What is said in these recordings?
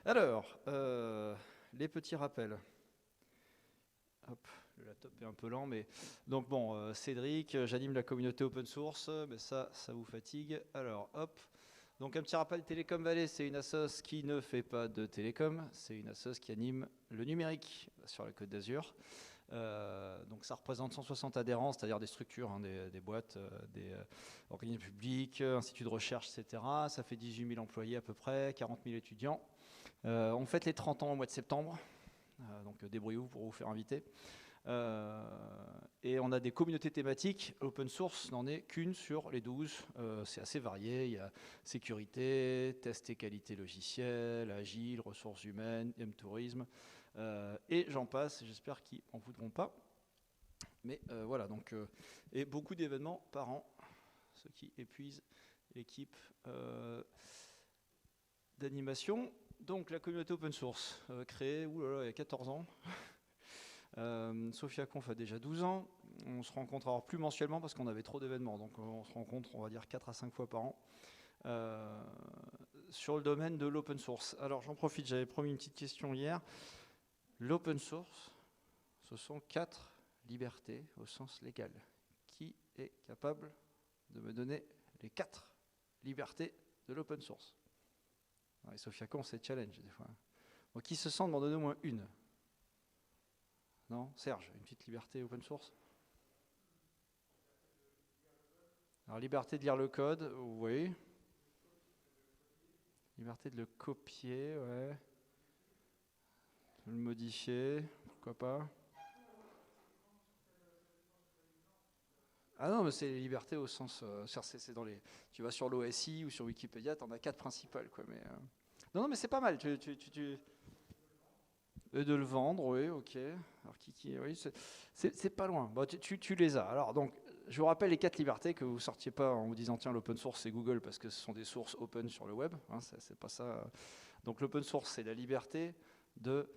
Alors, les petits rappels. Hop, le laptop est un peu lent, mais donc bon, Cédric, j'anime la communauté open source, mais ça vous fatigue. Alors, hop. Donc un petit rappel, Télécom Valley, c'est une assoce qui ne fait pas de télécom, c'est une assoce qui anime le numérique sur la Côte d'Azur. Donc ça représente 160 adhérents, c'est-à-dire des structures, hein, des boîtes, des organismes publics, instituts de recherche, etc. Ça fait 18 000 employés à peu près, 40 000 étudiants. On fête les 30 ans au mois de septembre, donc débrouillez-vous pour vous faire inviter. Et on a des communautés thématiques. Open source n'en est qu'une sur les 12. C'est assez varié. Il y a sécurité, test et qualité logicielle, agile, ressources humaines, M-tourisme, et j'en passe. J'espère qu'ils n'en voudront pas. Mais voilà, donc, et beaucoup d'événements par an, ce qui épuise l'équipe d'animation. Donc la communauté open source, créée il y a 14 ans. Sophia Conf a déjà 12 ans. On se rencontre alors plus mensuellement parce qu'on avait trop d'événements. Donc on se rencontre, on va dire, 4 à 5 fois par an sur le domaine de l'open source. Alors j'en profite, j'avais promis une petite question hier. L'open source, ce sont 4 libertés au sens légal. Qui est capable de me donner les 4 libertés de l'open source? Et Sophia Conf, c'est challenge des fois. Bon, qui se sent de m'en donner au moins une? Non, Serge, une petite liberté open source. Alors, liberté de lire le code, oui. Liberté de le copier, ouais. De le modifier, pourquoi pas. Ah non, mais c'est les libertés au sens... c'est dans les, tu vas sur l'OSI ou sur Wikipédia, tu en as 4 principales, quoi. Mais, non, mais c'est pas mal. Et de le vendre, oui, ok. Alors, oui, c'est pas loin. Bon, tu les as. Alors, donc, je vous rappelle les 4 libertés, que vous ne sortiez pas en vous disant tiens, l'open source c'est Google parce que ce sont des sources open sur le web. Hein, c'est pas ça. Donc l'open source c'est la liberté de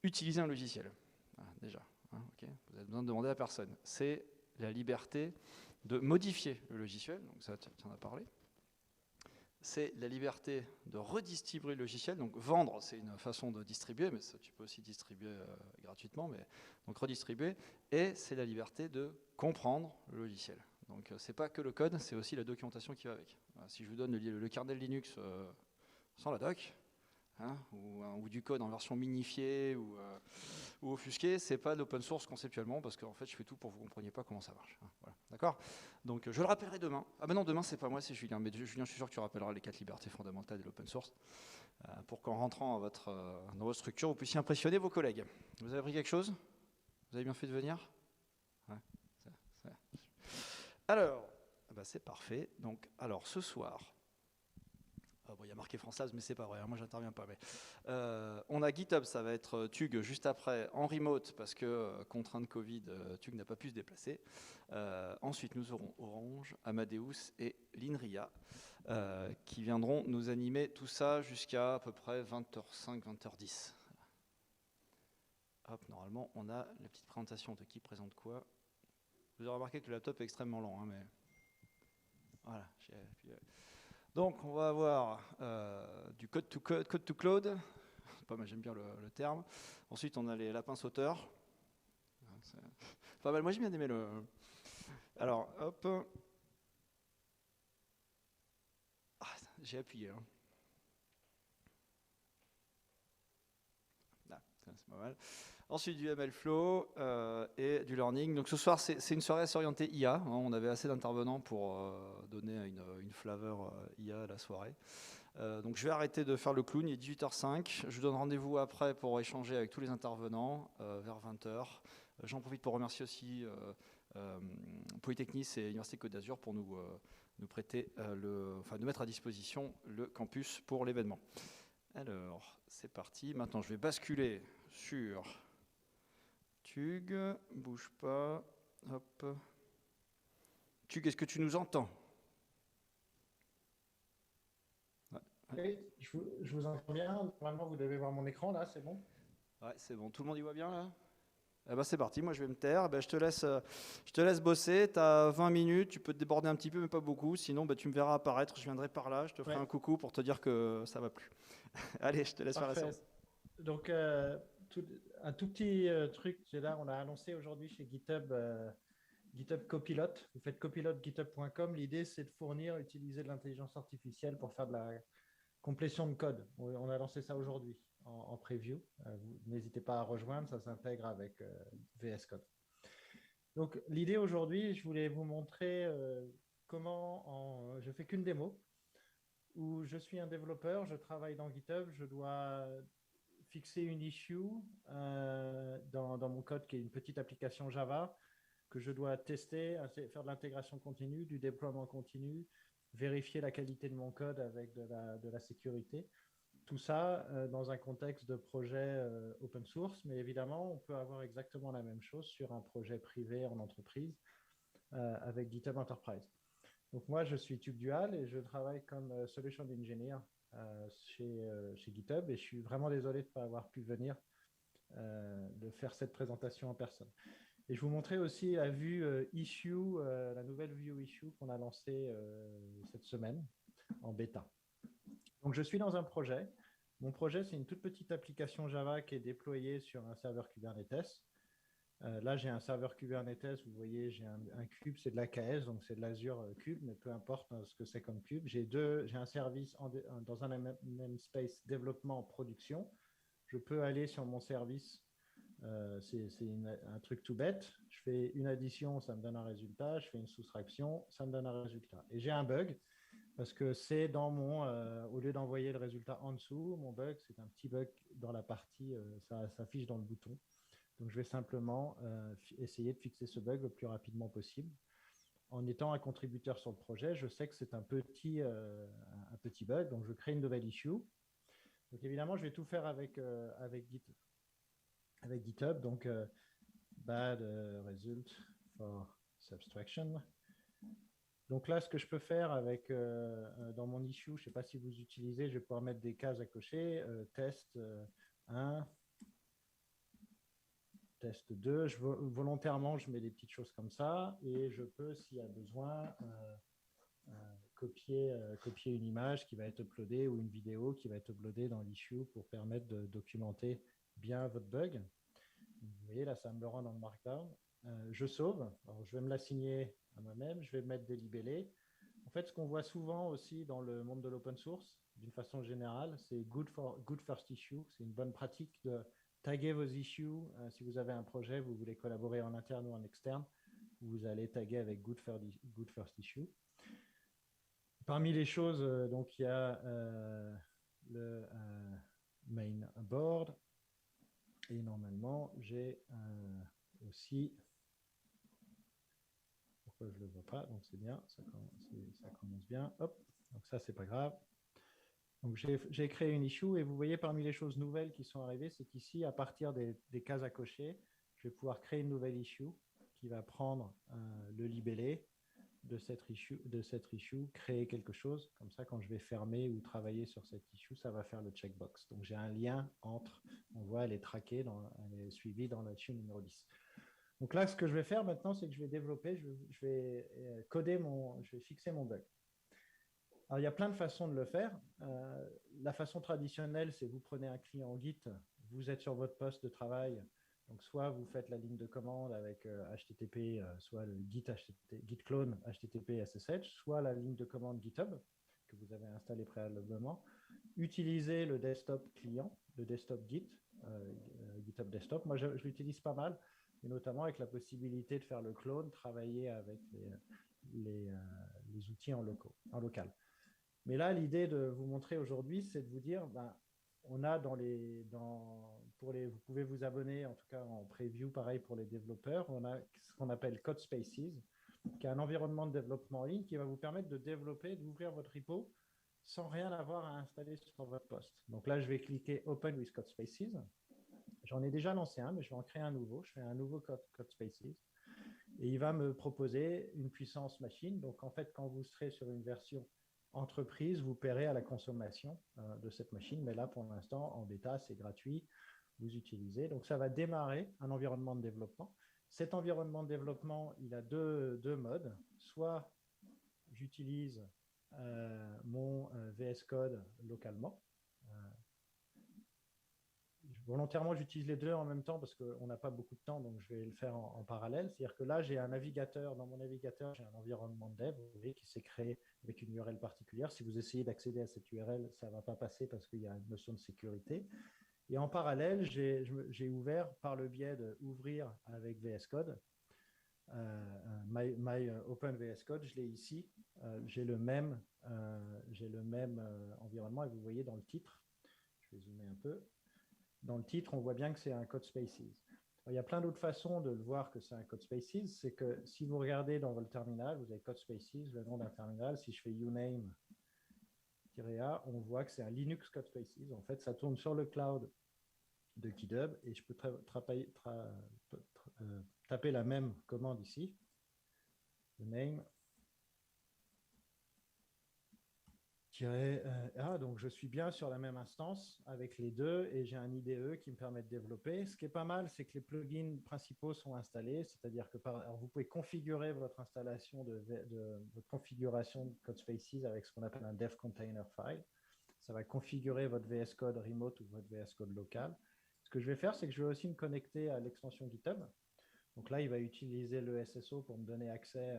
utiliser un logiciel. Ah, déjà, hein, okay. Vous avez besoin de demander à personne. C'est la liberté de modifier le logiciel. Donc ça, tu en as parlé. C'est la liberté de redistribuer le logiciel. Donc vendre, c'est une façon de distribuer, mais ça, tu peux aussi distribuer gratuitement, mais donc redistribuer. Et c'est la liberté de comprendre le logiciel. Donc c'est pas que le code, c'est aussi la documentation qui va avec. Si je vous donne le kernel Linux sans la doc, hein, ou du code en version minifiée ou offusqué, c'est pas de l'open source conceptuellement, parce qu'en fait je fais tout pour que vous ne compreniez pas comment ça marche. Hein, voilà. D'accord? Donc je le rappellerai demain. Ah ben non, demain c'est pas moi, c'est Julien. Mais Julien, je suis sûr que tu rappelleras les 4 libertés fondamentales de l'open source, pour qu'en rentrant dans votre structure, vous puissiez impressionner vos collègues. Vous avez appris quelque chose? Vous avez bien fait de venir? Ouais, ça. Alors, bah c'est parfait. Donc, alors ce soir... Bon, il y a marqué française, mais c'est pas vrai, hein, moi j'interviens pas. Mais, on a GitHub, ça va être Tug juste après, en remote, parce que contrainte Covid, Tug n'a pas pu se déplacer. Ensuite, nous aurons Orange, Amadeus et Linria, qui viendront nous animer tout ça jusqu'à peu près 20h05, 20h10. Hop, normalement, on a la petite présentation de qui présente quoi. Vous avez remarqué que le laptop est extrêmement lent, hein, mais voilà. Donc on va avoir du code to cloud, pas mal, j'aime bien le terme. Ensuite on a les lapins sauteurs. Pas mal, moi j'ai bien aimé le... Alors hop. Ah, j'ai appuyé. Hein. Ah, c'est pas mal. Ensuite du MLflow et du learning. Donc ce soir c'est une soirée assez orientée IA. Hein. On avait assez d'intervenants pour donner une flavor IA à la soirée. Donc je vais arrêter de faire le clown, il est 18h05. Je vous donne rendez-vous après pour échanger avec tous les intervenants vers 20h. J'en profite pour remercier aussi Polytechnique et l'Université Côte d'Azur pour nous prêter, nous mettre à disposition le campus pour l'événement. Alors, c'est parti. Maintenant, je vais basculer sur Tug. Bouge pas. Hop. Tug, est-ce que tu nous entends? Oui, je vous entends bien. Normalement, vous devez voir mon écran, là, c'est bon? Ouais, c'est bon. Tout le monde y voit bien, là? Eh ben, c'est parti, moi je vais me taire. Eh ben, je te laisse bosser. Tu as 20 minutes, tu peux te déborder un petit peu, mais pas beaucoup. Sinon, ben, tu me verras apparaître, je viendrai par là, je te ferai Ouais, un coucou pour te dire que ça va plus. Allez, je te laisse faire la parfait. séance. Donc, tout- un tout petit truc, c'est là, on a annoncé aujourd'hui chez GitHub, GitHub Copilot. Vous faites copilot.github.com. L'idée, c'est de fournir, utiliser de l'intelligence artificielle pour faire de la complétion de code. On a lancé ça aujourd'hui en preview. N'hésitez pas à rejoindre, ça s'intègre avec VS Code. Donc, l'idée aujourd'hui, je voulais vous montrer je fais qu'une démo où je suis un développeur, je travaille dans GitHub, je dois fixer une issue dans mon code qui est une petite application Java que je dois tester, faire de l'intégration continue, du déploiement continu, vérifier la qualité de mon code avec de la sécurité. Tout ça dans un contexte de projet open source, mais évidemment, on peut avoir exactement la même chose sur un projet privé en entreprise avec GitHub Enterprise. Donc moi, je suis TubeDual et je travaille comme Solution Engineer chez GitHub et je suis vraiment désolé de ne pas avoir pu venir de faire cette présentation en personne. Et je vous montrais aussi la vue issue, la nouvelle view issue qu'on a lancée cette semaine en bêta. Donc je suis dans un projet. Mon projet, c'est une toute petite application Java qui est déployée sur un serveur Kubernetes. Là, j'ai un serveur Kubernetes, vous voyez, j'ai un cube, c'est de l'AKS, donc c'est de l'Azure Cube, mais peu importe ce que c'est comme cube. J'ai un service dans un namespace développement production. Je peux aller sur mon service, c'est un truc tout bête. Je fais une addition, ça me donne un résultat. Je fais une soustraction, ça me donne un résultat. Et j'ai un bug, parce que c'est dans au lieu d'envoyer le résultat en dessous, mon bug, c'est un petit bug dans la partie, ça s'affiche dans le bouton. Donc, je vais simplement essayer de fixer ce bug le plus rapidement possible. En étant un contributeur sur le projet, je sais que c'est un petit bug, donc je crée une nouvelle issue. Donc, évidemment, je vais tout faire avec GitHub. Donc, bad result for subtraction. Donc là, ce que je peux faire dans mon issue, je ne sais pas si vous utilisez, je vais pouvoir mettre des cases à cocher, test 1, test 2, volontairement, je mets des petites choses comme ça et je peux, s'il y a besoin, copier une image qui va être uploadée ou une vidéo qui va être uploadée dans l'issue pour permettre de documenter bien votre bug. Vous voyez, là, ça me le rend dans le Markdown. Je sauve. Alors, je vais me l'assigner à moi-même. Je vais mettre des libellés. En fait, ce qu'on voit souvent aussi dans le monde de l'open source, d'une façon générale, c'est good first issue. C'est une bonne pratique de taguer vos issues. Si vous avez un projet, vous voulez collaborer en interne ou en externe, vous allez taguer avec good first issue. Parmi les choses, donc il y a le main board. Et normalement, j'ai aussi... Pourquoi je ne le vois pas? Donc c'est bien, ça commence bien. Hop, donc ça, c'est pas grave. Donc j'ai créé une issue et vous voyez parmi les choses nouvelles qui sont arrivées, c'est qu'ici, à partir des cases à cocher, je vais pouvoir créer une nouvelle issue qui va prendre le libellé de cette issue, créer quelque chose. Comme ça, quand je vais fermer ou travailler sur cette issue, ça va faire le checkbox. Donc j'ai un lien entre, on voit, elle est traquée, elle est suivie dans l'issue numéro 10. Donc là, ce que je vais faire maintenant, c'est que je vais développer, je vais coder je vais fixer mon bug. Alors, il y a plein de façons de le faire. La façon traditionnelle, c'est vous prenez un client Git, vous êtes sur votre poste de travail, donc soit vous faites la ligne de commande avec HTTP, soit le git clone HTTP SSH, soit la ligne de commande GitHub que vous avez installé préalablement. Utilisez le desktop client, le desktop Git, GitHub Desktop. Moi, je l'utilise pas mal, et notamment avec la possibilité de faire le clone, travailler avec les outils en local. Mais là, l'idée de vous montrer aujourd'hui, c'est de vous dire, on a vous pouvez vous abonner, en tout cas en preview, pareil pour les développeurs, on a ce qu'on appelle Code Spaces, qui est un environnement de développement en ligne qui va vous permettre de développer, d'ouvrir votre repo sans rien avoir à installer sur votre poste. Donc là, je vais cliquer Open with Code Spaces. J'en ai déjà lancé un, mais je vais en créer un nouveau. Je fais un nouveau Code Spaces. Et il va me proposer une puissance machine. Donc en fait, quand vous serez sur une version entreprise, vous paierez à la consommation de cette machine. Mais là, pour l'instant, en bêta, c'est gratuit. vous utilisez. Donc, ça va démarrer un environnement de développement. Cet environnement de développement, il a deux modes. Soit j'utilise mon VS Code localement. Volontairement, j'utilise les deux en même temps parce qu'on n'a pas beaucoup de temps, donc je vais le faire en parallèle. C'est-à-dire que là, j'ai un navigateur. Dans mon navigateur, j'ai un environnement de dev, vous voyez, qui s'est créé avec une URL particulière. Si vous essayez d'accéder à cette URL, ça ne va pas passer parce qu'il y a une notion de sécurité. Et en parallèle, j'ai ouvert par le biais d'ouvrir avec VS Code, my Open VS Code, je l'ai ici. J'ai le même environnement et vous voyez dans le titre, je vais zoomer un peu. Dans le titre, on voit bien que c'est un code spaces. Il y a plein d'autres façons de le voir que c'est un code spaces. C'est que si vous regardez dans votre terminal, vous avez code spaces, le nom d'un terminal. Si je fais uname-a, on voit que c'est un Linux code spaces. En fait, ça tourne sur le cloud de GitHub et je peux taper la même commande ici. Uname. Donc je suis bien sur la même instance avec les deux et j'ai un IDE qui me permet de développer. Ce qui est pas mal, c'est que les plugins principaux sont installés, c'est-à-dire que vous pouvez configurer votre installation votre configuration de Code Spaces avec ce qu'on appelle un dev container file. Ça va configurer votre VS Code remote ou votre VS Code local. Ce que je vais faire, c'est que je vais aussi me connecter à l'extension GitHub. Donc là, il va utiliser le SSO pour me donner accès,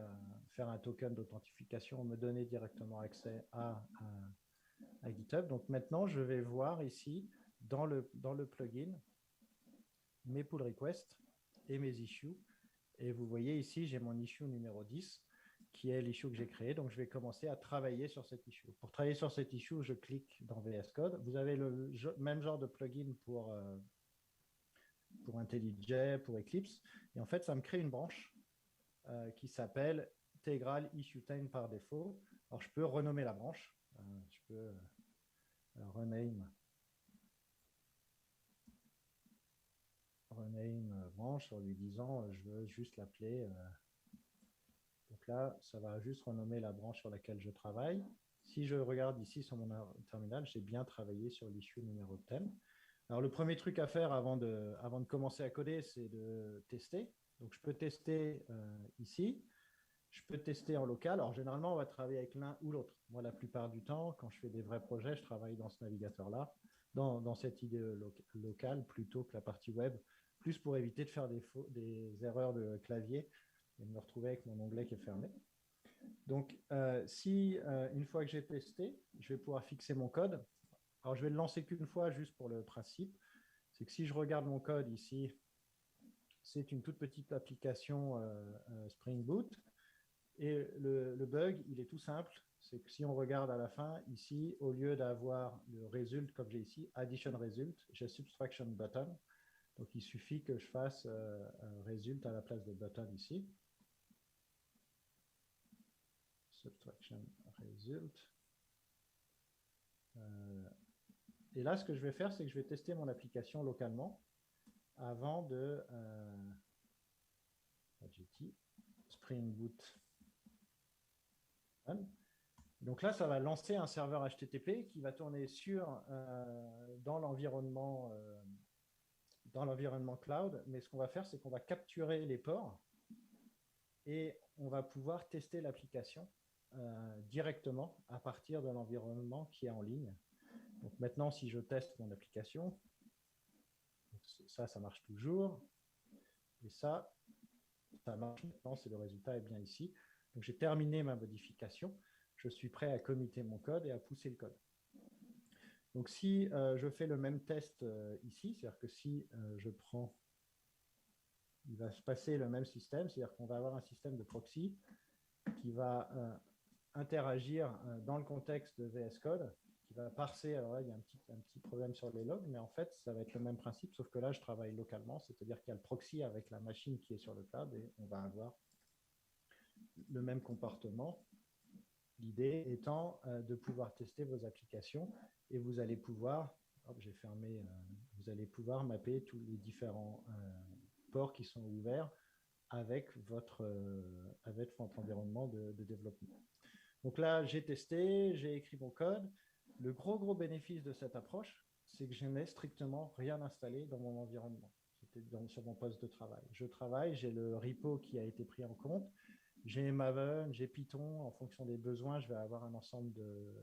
faire un token d'authentification, me donner directement accès à GitHub. Donc maintenant, je vais voir ici, dans le plugin, mes pull requests et mes issues. Et vous voyez ici, j'ai mon issue numéro 10, qui est l'issue que j'ai créé. Donc je vais commencer à travailler sur cette issue. Pour travailler sur cette issue, je clique dans VS Code. Vous avez le même genre de plugin pour IntelliJ, pour Eclipse. Et en fait, ça me crée une branche qui s'appelle Tegral IssueTime par défaut. Alors, je peux renommer la branche. Je peux rename branche en lui disant je veux juste l'appeler. Donc là, ça va juste renommer la branche sur laquelle je travaille. Si je regarde ici sur mon terminal, j'ai bien travaillé sur l'issue numéro de thème. Alors, le premier truc à faire avant de commencer à coder, c'est de tester. Donc, je peux tester ici. Je peux tester en local. Alors, généralement, on va travailler avec l'un ou l'autre. Moi, la plupart du temps, quand je fais des vrais projets, je travaille dans ce navigateur-là, dans cette idée locale, plutôt que la partie web, plus pour éviter de faire des erreurs de clavier et de me retrouver avec mon onglet qui est fermé. Donc, une fois que j'ai testé, je vais pouvoir fixer mon code. Alors, je vais le lancer qu'une fois, juste pour le principe. C'est que si je regarde mon code ici, c'est une toute petite application Spring Boot. Et le bug, il est tout simple. C'est que si on regarde à la fin, ici, au lieu d'avoir le result comme j'ai ici, addition result, j'ai subtraction button. Donc, il suffit que je fasse un result à la place de button ici. Subtraction result. Et là, ce que je vais faire, c'est que je vais tester mon application localement avant de Spring Boot. Donc là, ça va lancer un serveur HTTP qui va tourner dans l'environnement cloud. Mais ce qu'on va faire, c'est qu'on va capturer les ports et on va pouvoir tester l'application directement à partir de l'environnement qui est en ligne. Donc maintenant, si je teste mon application, ça marche toujours. Et ça marche maintenant, le résultat est bien ici. Donc j'ai terminé ma modification. Je suis prêt à committer mon code et à pousser le code. Donc si je fais le même test ici, c'est-à-dire que si je prends, il va se passer le même système, c'est-à-dire qu'on va avoir un système de proxy qui va interagir dans le contexte de VS Code, qui va parser. Alors là, il y a un petit problème sur les logs, mais en fait, ça va être le même principe, sauf que là, je travaille localement, c'est-à-dire qu'il y a le proxy avec la machine qui est sur le cloud et on va avoir le même comportement. L'idée étant de pouvoir tester vos applications et vous allez pouvoir, vous allez pouvoir mapper tous les différents ports qui sont ouverts avec votre environnement de développement. Donc là, j'ai testé, j'ai écrit mon code. Le gros bénéfice de cette approche, c'est que je n'ai strictement rien installé dans mon environnement. C'était sur mon poste de travail. Je travaille, j'ai le repo qui a été pris en compte, j'ai Maven, j'ai Python. En fonction des besoins, je vais avoir un ensemble de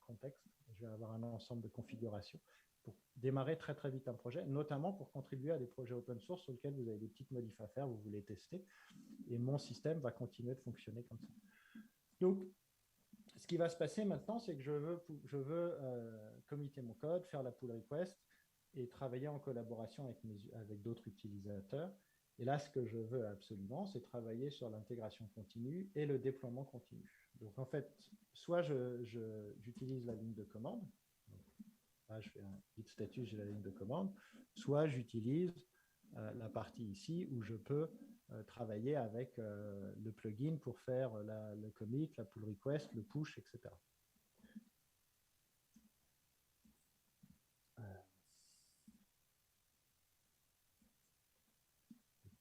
contextes, je vais avoir un ensemble de configurations pour démarrer très très vite un projet, notamment pour contribuer à des projets open source sur lesquels vous avez des petites modifs à faire, vous voulez tester, et mon système va continuer de fonctionner comme ça. Donc, ce qui va se passer maintenant, c'est que je veux committer mon code, faire la pull request et travailler en collaboration avec d'autres utilisateurs. Et là, ce que je veux absolument, c'est travailler sur l'intégration continue et le déploiement continu. Donc, en fait, soit j'utilise la ligne de commande. Donc, là, je fais un git status, j'ai la ligne de commande. Soit j'utilise la partie ici où je peux travailler avec le plugin pour faire le commit, la pull request, le push, etc.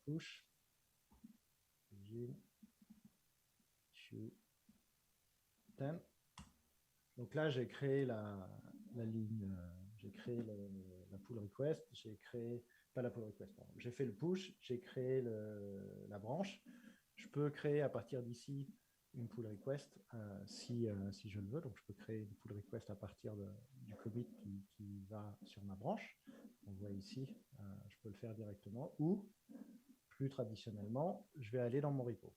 Push, plugin, issue, 10. Donc là, j'ai créé la ligne, j'ai créé la pull request, j'ai créé, pas la pull request, pardon. J'ai fait le push, j'ai créé la branche. Je peux créer à partir d'ici une pull request si je le veux. Donc, je peux créer une pull request à partir du commit qui va sur ma branche. On voit ici, je peux le faire directement. Ou, plus traditionnellement, je vais aller dans mon repo.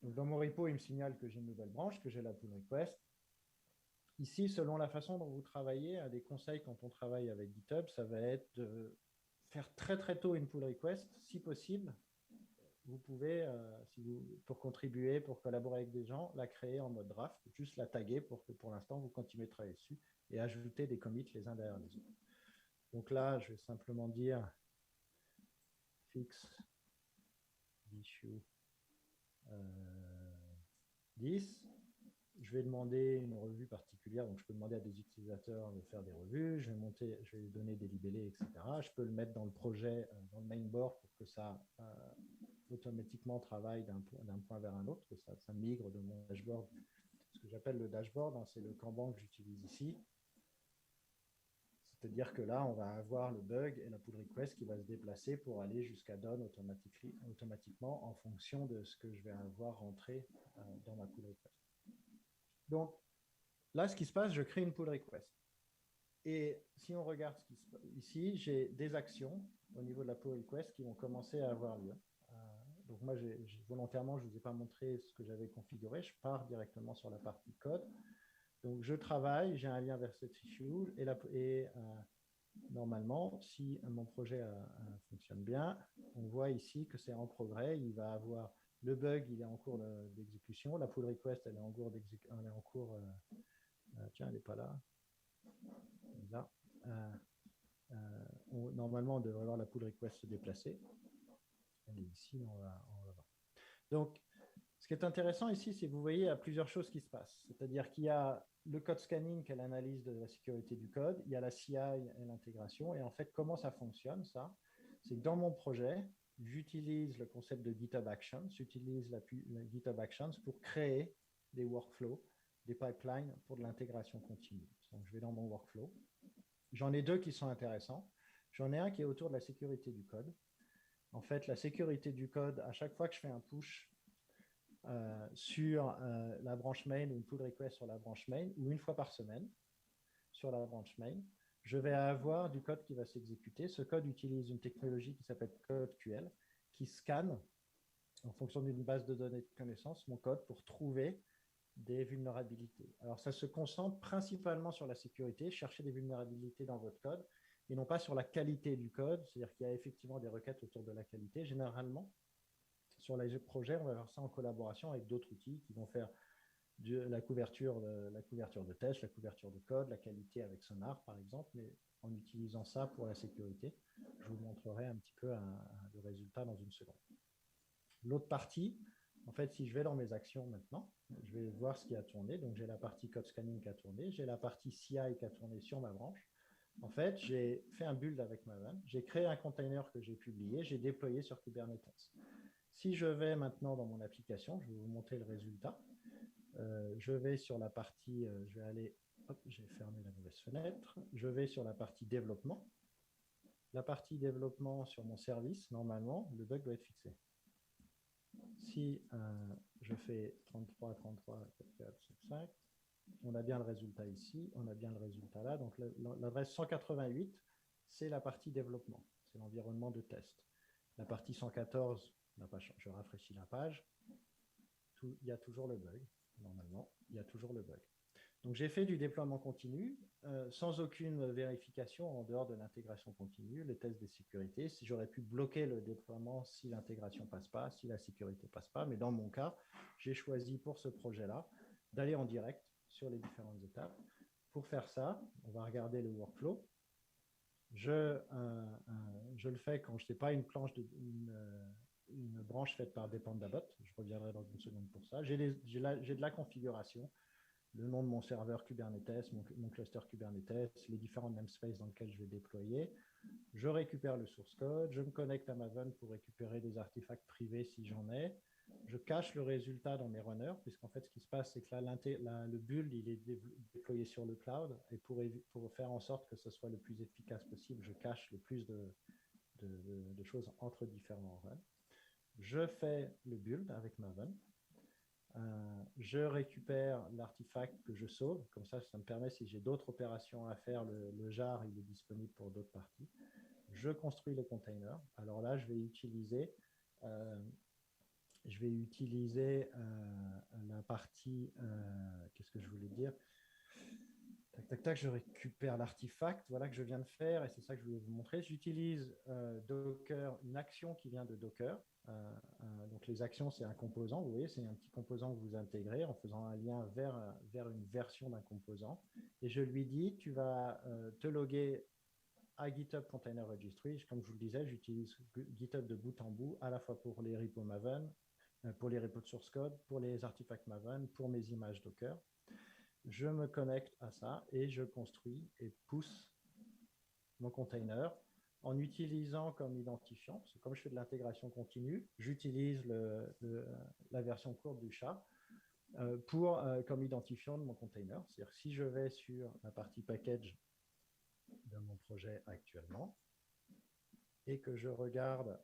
Donc, dans mon repo, il me signale que j'ai une nouvelle branche, que j'ai la pull request. Ici, selon la façon dont vous travaillez, un des conseils quand on travaille avec GitHub, ça va être de faire très très tôt une pull request, si possible. Vous pouvez, pour contribuer, pour collaborer avec des gens, la créer en mode draft, juste la taguer pour que pour l'instant, vous continuez de travailler dessus et ajouter des commits les uns derrière les autres. Donc là, je vais simplement dire fix issue 10. Je vais demander une revue particulière, donc je peux demander à des utilisateurs de faire des revues, je vais donner des libellés, etc. Je peux le mettre dans le projet, dans le mainboard pour que ça automatiquement travaille d'un point vers un autre, que ça migre de mon dashboard. Ce que j'appelle le dashboard, hein, c'est le Kanban que j'utilise ici. C'est-à-dire que là, on va avoir le bug et la pull request qui va se déplacer pour aller jusqu'à done automatiquement en fonction de ce que je vais avoir rentré dans ma pull request. Donc, là, ce qui se passe, je crée une pull request. Et si on regarde ce qui se passe ici, j'ai des actions au niveau de la pull request qui vont commencer à avoir lieu. Donc moi, volontairement, je ne vous ai pas montré ce que j'avais configuré. Je pars directement sur la partie code. Donc je travaille, j'ai un lien vers cette issue et normalement, si mon projet fonctionne bien, on voit ici que c'est en progrès. Il va avoir le bug, il est en cours d'exécution. La pull request, elle est en cours d'exécution. Tiens, elle n'est pas là. Là. Normalement, on devrait voir la pull request se déplacer. Elle est ici, on va voir. Donc, ce qui est intéressant ici, c'est que vous voyez, il y a plusieurs choses qui se passent. C'est-à-dire qu'il y a le code scanning, qui est l'analyse de la sécurité du code. Il y a la CI et l'intégration. Et en fait, comment ça fonctionne, ça? C'est que dans mon projet, j'utilise le concept de GitHub Actions, j'utilise la GitHub Actions pour créer des workflows, des pipelines pour de l'intégration continue. Donc, je vais dans mon workflow. J'en ai deux qui sont intéressants. J'en ai un qui est autour de la sécurité du code. En fait, la sécurité du code, à chaque fois que je fais un push sur la branche main ou une pull request sur la branche main, ou une fois par semaine sur la branche main, je vais avoir du code qui va s'exécuter. Ce code utilise une technologie qui s'appelle CodeQL, qui scanne, en fonction d'une base de données de connaissances, mon code pour trouver des vulnérabilités. Alors, ça se concentre principalement sur la sécurité, chercher des vulnérabilités dans votre code, et non pas sur la qualité du code, c'est-à-dire qu'il y a effectivement des requêtes autour de la qualité. Généralement, sur les projets, on va faire ça en collaboration avec d'autres outils qui vont faire la couverture de test, la couverture de code, la qualité avec Sonar, par exemple, mais en utilisant ça pour la sécurité. Je vous montrerai un petit peu le résultat dans une seconde. L'autre partie, en fait, si je vais dans mes actions maintenant, je vais voir ce qui a tourné. Donc, j'ai la partie code scanning qui a tourné, j'ai la partie CI qui a tourné sur ma branche. En fait, j'ai fait un build avec Maven, j'ai créé un container que j'ai publié, j'ai déployé sur Kubernetes. Si je vais maintenant dans mon application, je vais vous montrer le résultat. Je vais sur la partie, je vais aller hop, j'ai fermé la mauvaise fenêtre. Je vais sur la partie développement. La partie développement sur mon service, normalement, le bug doit être fixé. Si je fais 33, 33, 4, 4, 5, 5, on a bien le résultat ici, on a bien le résultat là. Donc l'adresse 188, c'est la partie développement, c'est l'environnement de test. La partie 114, je rafraîchis la page, il y a toujours le bug, normalement, il y a toujours le bug. Donc j'ai fait du déploiement continu sans aucune vérification en dehors de l'intégration continue, les tests de sécurité. Si j'aurais pu bloquer le déploiement si l'intégration passe pas, si la sécurité passe pas, mais dans mon cas, j'ai choisi pour ce projet-là d'aller en direct sur les différentes étapes. Pour faire ça, on va regarder le workflow. Je le fais quand je n'ai pas une branche faite par Dependabot. Je reviendrai dans une seconde pour ça. J'ai de la configuration, le nom de mon serveur Kubernetes, mon cluster Kubernetes, les différents namespaces dans lesquels je vais déployer. Je récupère le source code, je me connecte à Maven pour récupérer des artefacts privés si j'en ai. Je cache le résultat dans mes runners, puisqu'en fait, ce qui se passe, c'est que là, le build, il est déployé sur le cloud, et pour faire en sorte que ce soit le plus efficace possible, je cache le plus de choses entre différents runs. Je fais le build avec Maven. Je récupère l'artefact que je sauve, comme ça me permet, si j'ai d'autres opérations à faire, le jar, il est disponible pour d'autres parties. Je construis le container. Alors là, je vais utiliser la partie, qu'est-ce que je voulais dire? Tac, tac, tac, je récupère l'artefact, voilà, que je viens de faire, et c'est ça que je voulais vous montrer. J'utilise Docker, une action qui vient de Docker. Donc les actions, c'est un composant, vous voyez, c'est un petit composant que vous intégrez en faisant un lien vers une version d'un composant. Et je lui dis, tu vas te loguer à GitHub Container Registry. Comme je vous le disais, j'utilise GitHub de bout en bout, à la fois pour les repos Maven, pour les repos de source code, pour les artefacts Maven, pour mes images Docker. Je me connecte à ça et je construis et pousse mon container en utilisant comme identifiant, parce que comme je fais de l'intégration continue, j'utilise la version courte du chat comme identifiant de mon container. C'est-à-dire si je vais sur la partie package de mon projet actuellement et que je regarde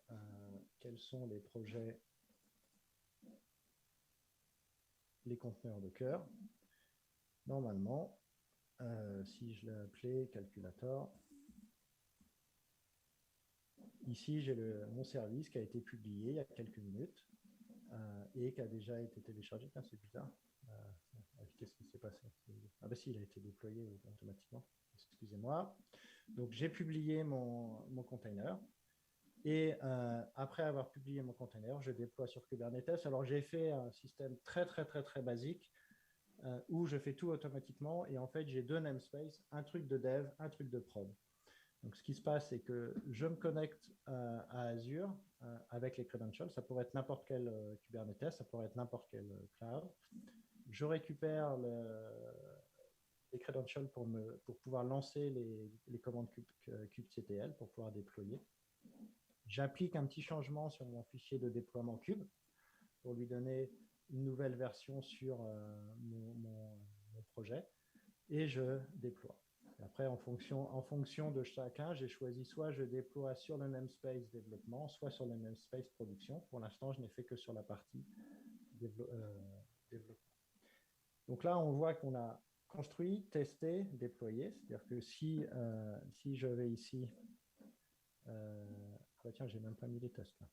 quels sont les projets, les conteneurs Docker, normalement, si je l'ai appelé calculator, ici j'ai mon service qui a été publié il y a quelques minutes et qui a déjà été téléchargé. C'est bizarre. Qu'est-ce qui s'est passé? Ah ben si, il a été déployé automatiquement. Excusez-moi. Donc j'ai publié mon container. Et après avoir publié mon container, je déploie sur Kubernetes. Alors j'ai fait un système très basique où je fais tout automatiquement. Et en fait, j'ai deux namespaces, un truc de dev, un truc de prod. Donc ce qui se passe, c'est que je me connecte à Azure avec les credentials. Ça pourrait être n'importe quel Kubernetes, ça pourrait être n'importe quel cloud. Je récupère les credentials pour pouvoir lancer les commandes kubectl pour pouvoir déployer. J'applique un petit changement sur mon fichier de déploiement kube pour lui donner une nouvelle version sur mon projet et je déploie. Et après, en fonction de chacun, j'ai choisi soit je déploie sur le namespace développement, soit sur le namespace production. Pour l'instant, je n'ai fait que sur la partie développement. Donc là, on voit qu'on a construit, testé, déployé. C'est-à-dire que si je vais ici, tiens, j'ai même pas mis les tests là.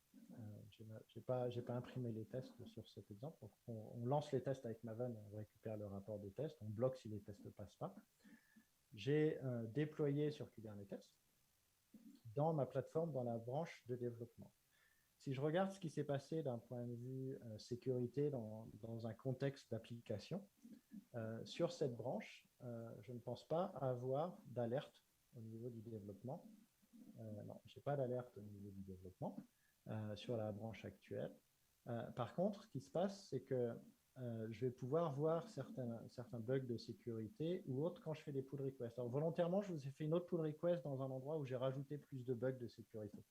J'ai pas imprimé les tests sur cet exemple. Donc on lance les tests avec Maven, on récupère le rapport des tests, on bloque si les tests ne passent pas. J'ai déployé sur Kubernetes dans ma plateforme, dans la branche de développement. Si je regarde ce qui s'est passé d'un point de vue sécurité dans un contexte d'application, sur cette branche, je ne pense pas avoir d'alerte au niveau du développement. Non, je n'ai pas d'alerte au niveau du développement sur la branche actuelle. Par contre, ce qui se passe, c'est que je vais pouvoir voir certains bugs de sécurité ou autres quand je fais des pull requests. Alors, volontairement, je vous ai fait une autre pull request dans un endroit où j'ai rajouté plus de bugs de sécurité.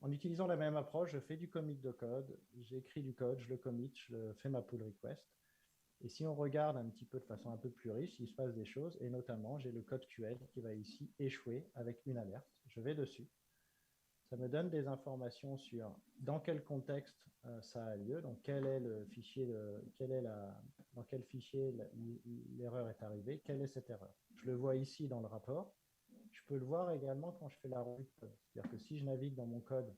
En utilisant la même approche, je fais du commit de code, j'écris du code, je le commit, je fais ma pull request. Et si on regarde un petit peu de façon un peu plus riche, il se passe des choses, et notamment, j'ai le code QL qui va ici échouer avec une alerte. Je vais dessus. Ça me donne des informations sur dans quel contexte ça a lieu, donc quel est le fichier, dans quel fichier l'erreur est arrivée, quelle est cette erreur. Je le vois ici dans le rapport. Je peux le voir également quand je fais la revue de code. C'est-à-dire que si je navigue dans mon code,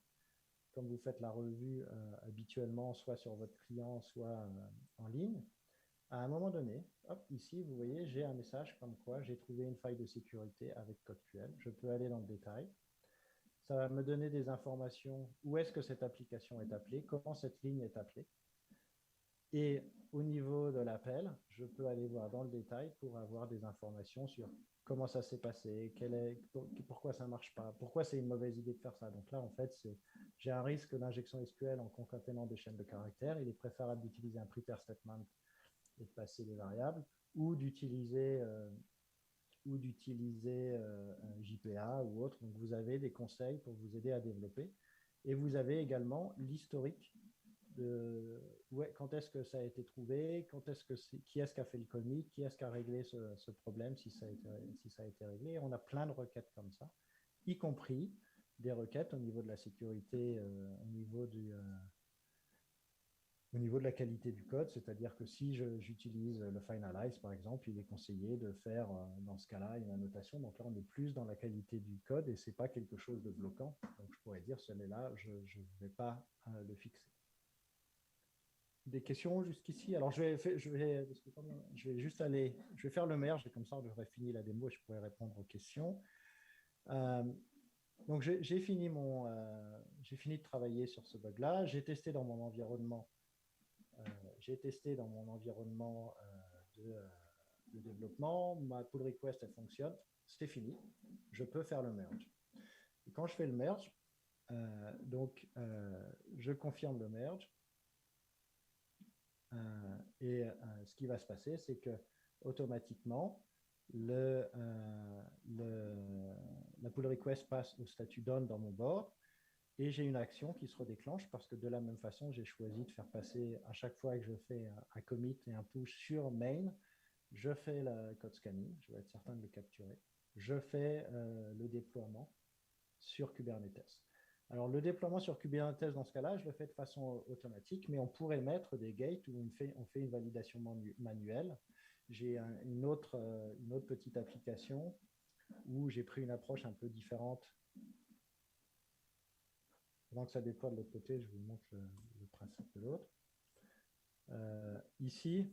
comme vous faites la revue habituellement, soit sur votre client, soit en ligne, à un moment donné, hop, ici, vous voyez, j'ai un message comme quoi j'ai trouvé une faille de sécurité avec CodeQL. Je peux aller dans le détail. Ça va me donner des informations, où est-ce que cette application est appelée, comment cette ligne est appelée. Et au niveau de l'appel, je peux aller voir dans le détail pour avoir des informations sur comment ça s'est passé, pourquoi ça ne marche pas, pourquoi c'est une mauvaise idée de faire ça. Donc là, en fait, j'ai un risque d'injection SQL en concaténant des chaînes de caractères. Il est préférable d'utiliser un prepare statement et de passer des variables, ou d'utiliser un JPA ou autre. Donc vous avez des conseils pour vous aider à développer. Et vous avez également l'historique de quand est-ce que ça a été trouvé, qui est-ce qui a fait le commit, qui est-ce qui a réglé ce problème, si ça a été réglé. Et on a plein de requêtes comme ça, y compris des requêtes au niveau de la sécurité, au niveau de la qualité du code, c'est-à-dire que si j'utilise le finalize, par exemple, il est conseillé de faire, dans ce cas-là, une annotation. Donc là, on est plus dans la qualité du code et ce n'est pas quelque chose de bloquant. Donc je pourrais dire, celui-là, je ne vais pas le fixer. Des questions jusqu'ici? Alors, je vais juste aller, je vais faire le merge et comme ça, j'aurai fini la démo et je pourrai répondre aux questions. Donc, j'ai fini de travailler sur ce bug-là. J'ai testé dans mon environnement de développement. Ma pull request, elle fonctionne. C'est fini. Je peux faire le merge. Et quand je fais le merge, je confirme le merge. Ce qui va se passer, c'est que automatiquement, la pull request passe au statut done dans mon board et j'ai une action qui se redéclenche parce que de la même façon, j'ai choisi de faire passer à chaque fois que je fais un commit et un push sur main, je fais le code scanning, je vais être certain de le capturer, je fais le déploiement sur Kubernetes. Alors, le déploiement sur Kubernetes, dans ce cas-là, je le fais de façon automatique, mais on pourrait mettre des gates où on fait une validation manuelle. J'ai une autre petite application où j'ai pris une approche un peu différente. Pendant que ça déploie de l'autre côté, je vous montre le principe de l'autre. Ici,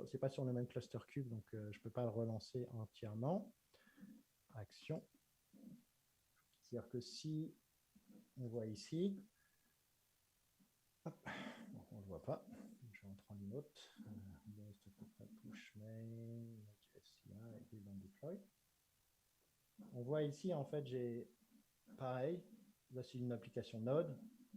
c'est pas sur le même cluster cube, donc je ne peux pas le relancer entièrement. Action. C'est-à-dire que si on voit ici, hop, bon, on ne le voit pas, je vais en prendre une autre. Push main, et dans deploy. On voit ici, en fait, j'ai pareil, là c'est une application Node,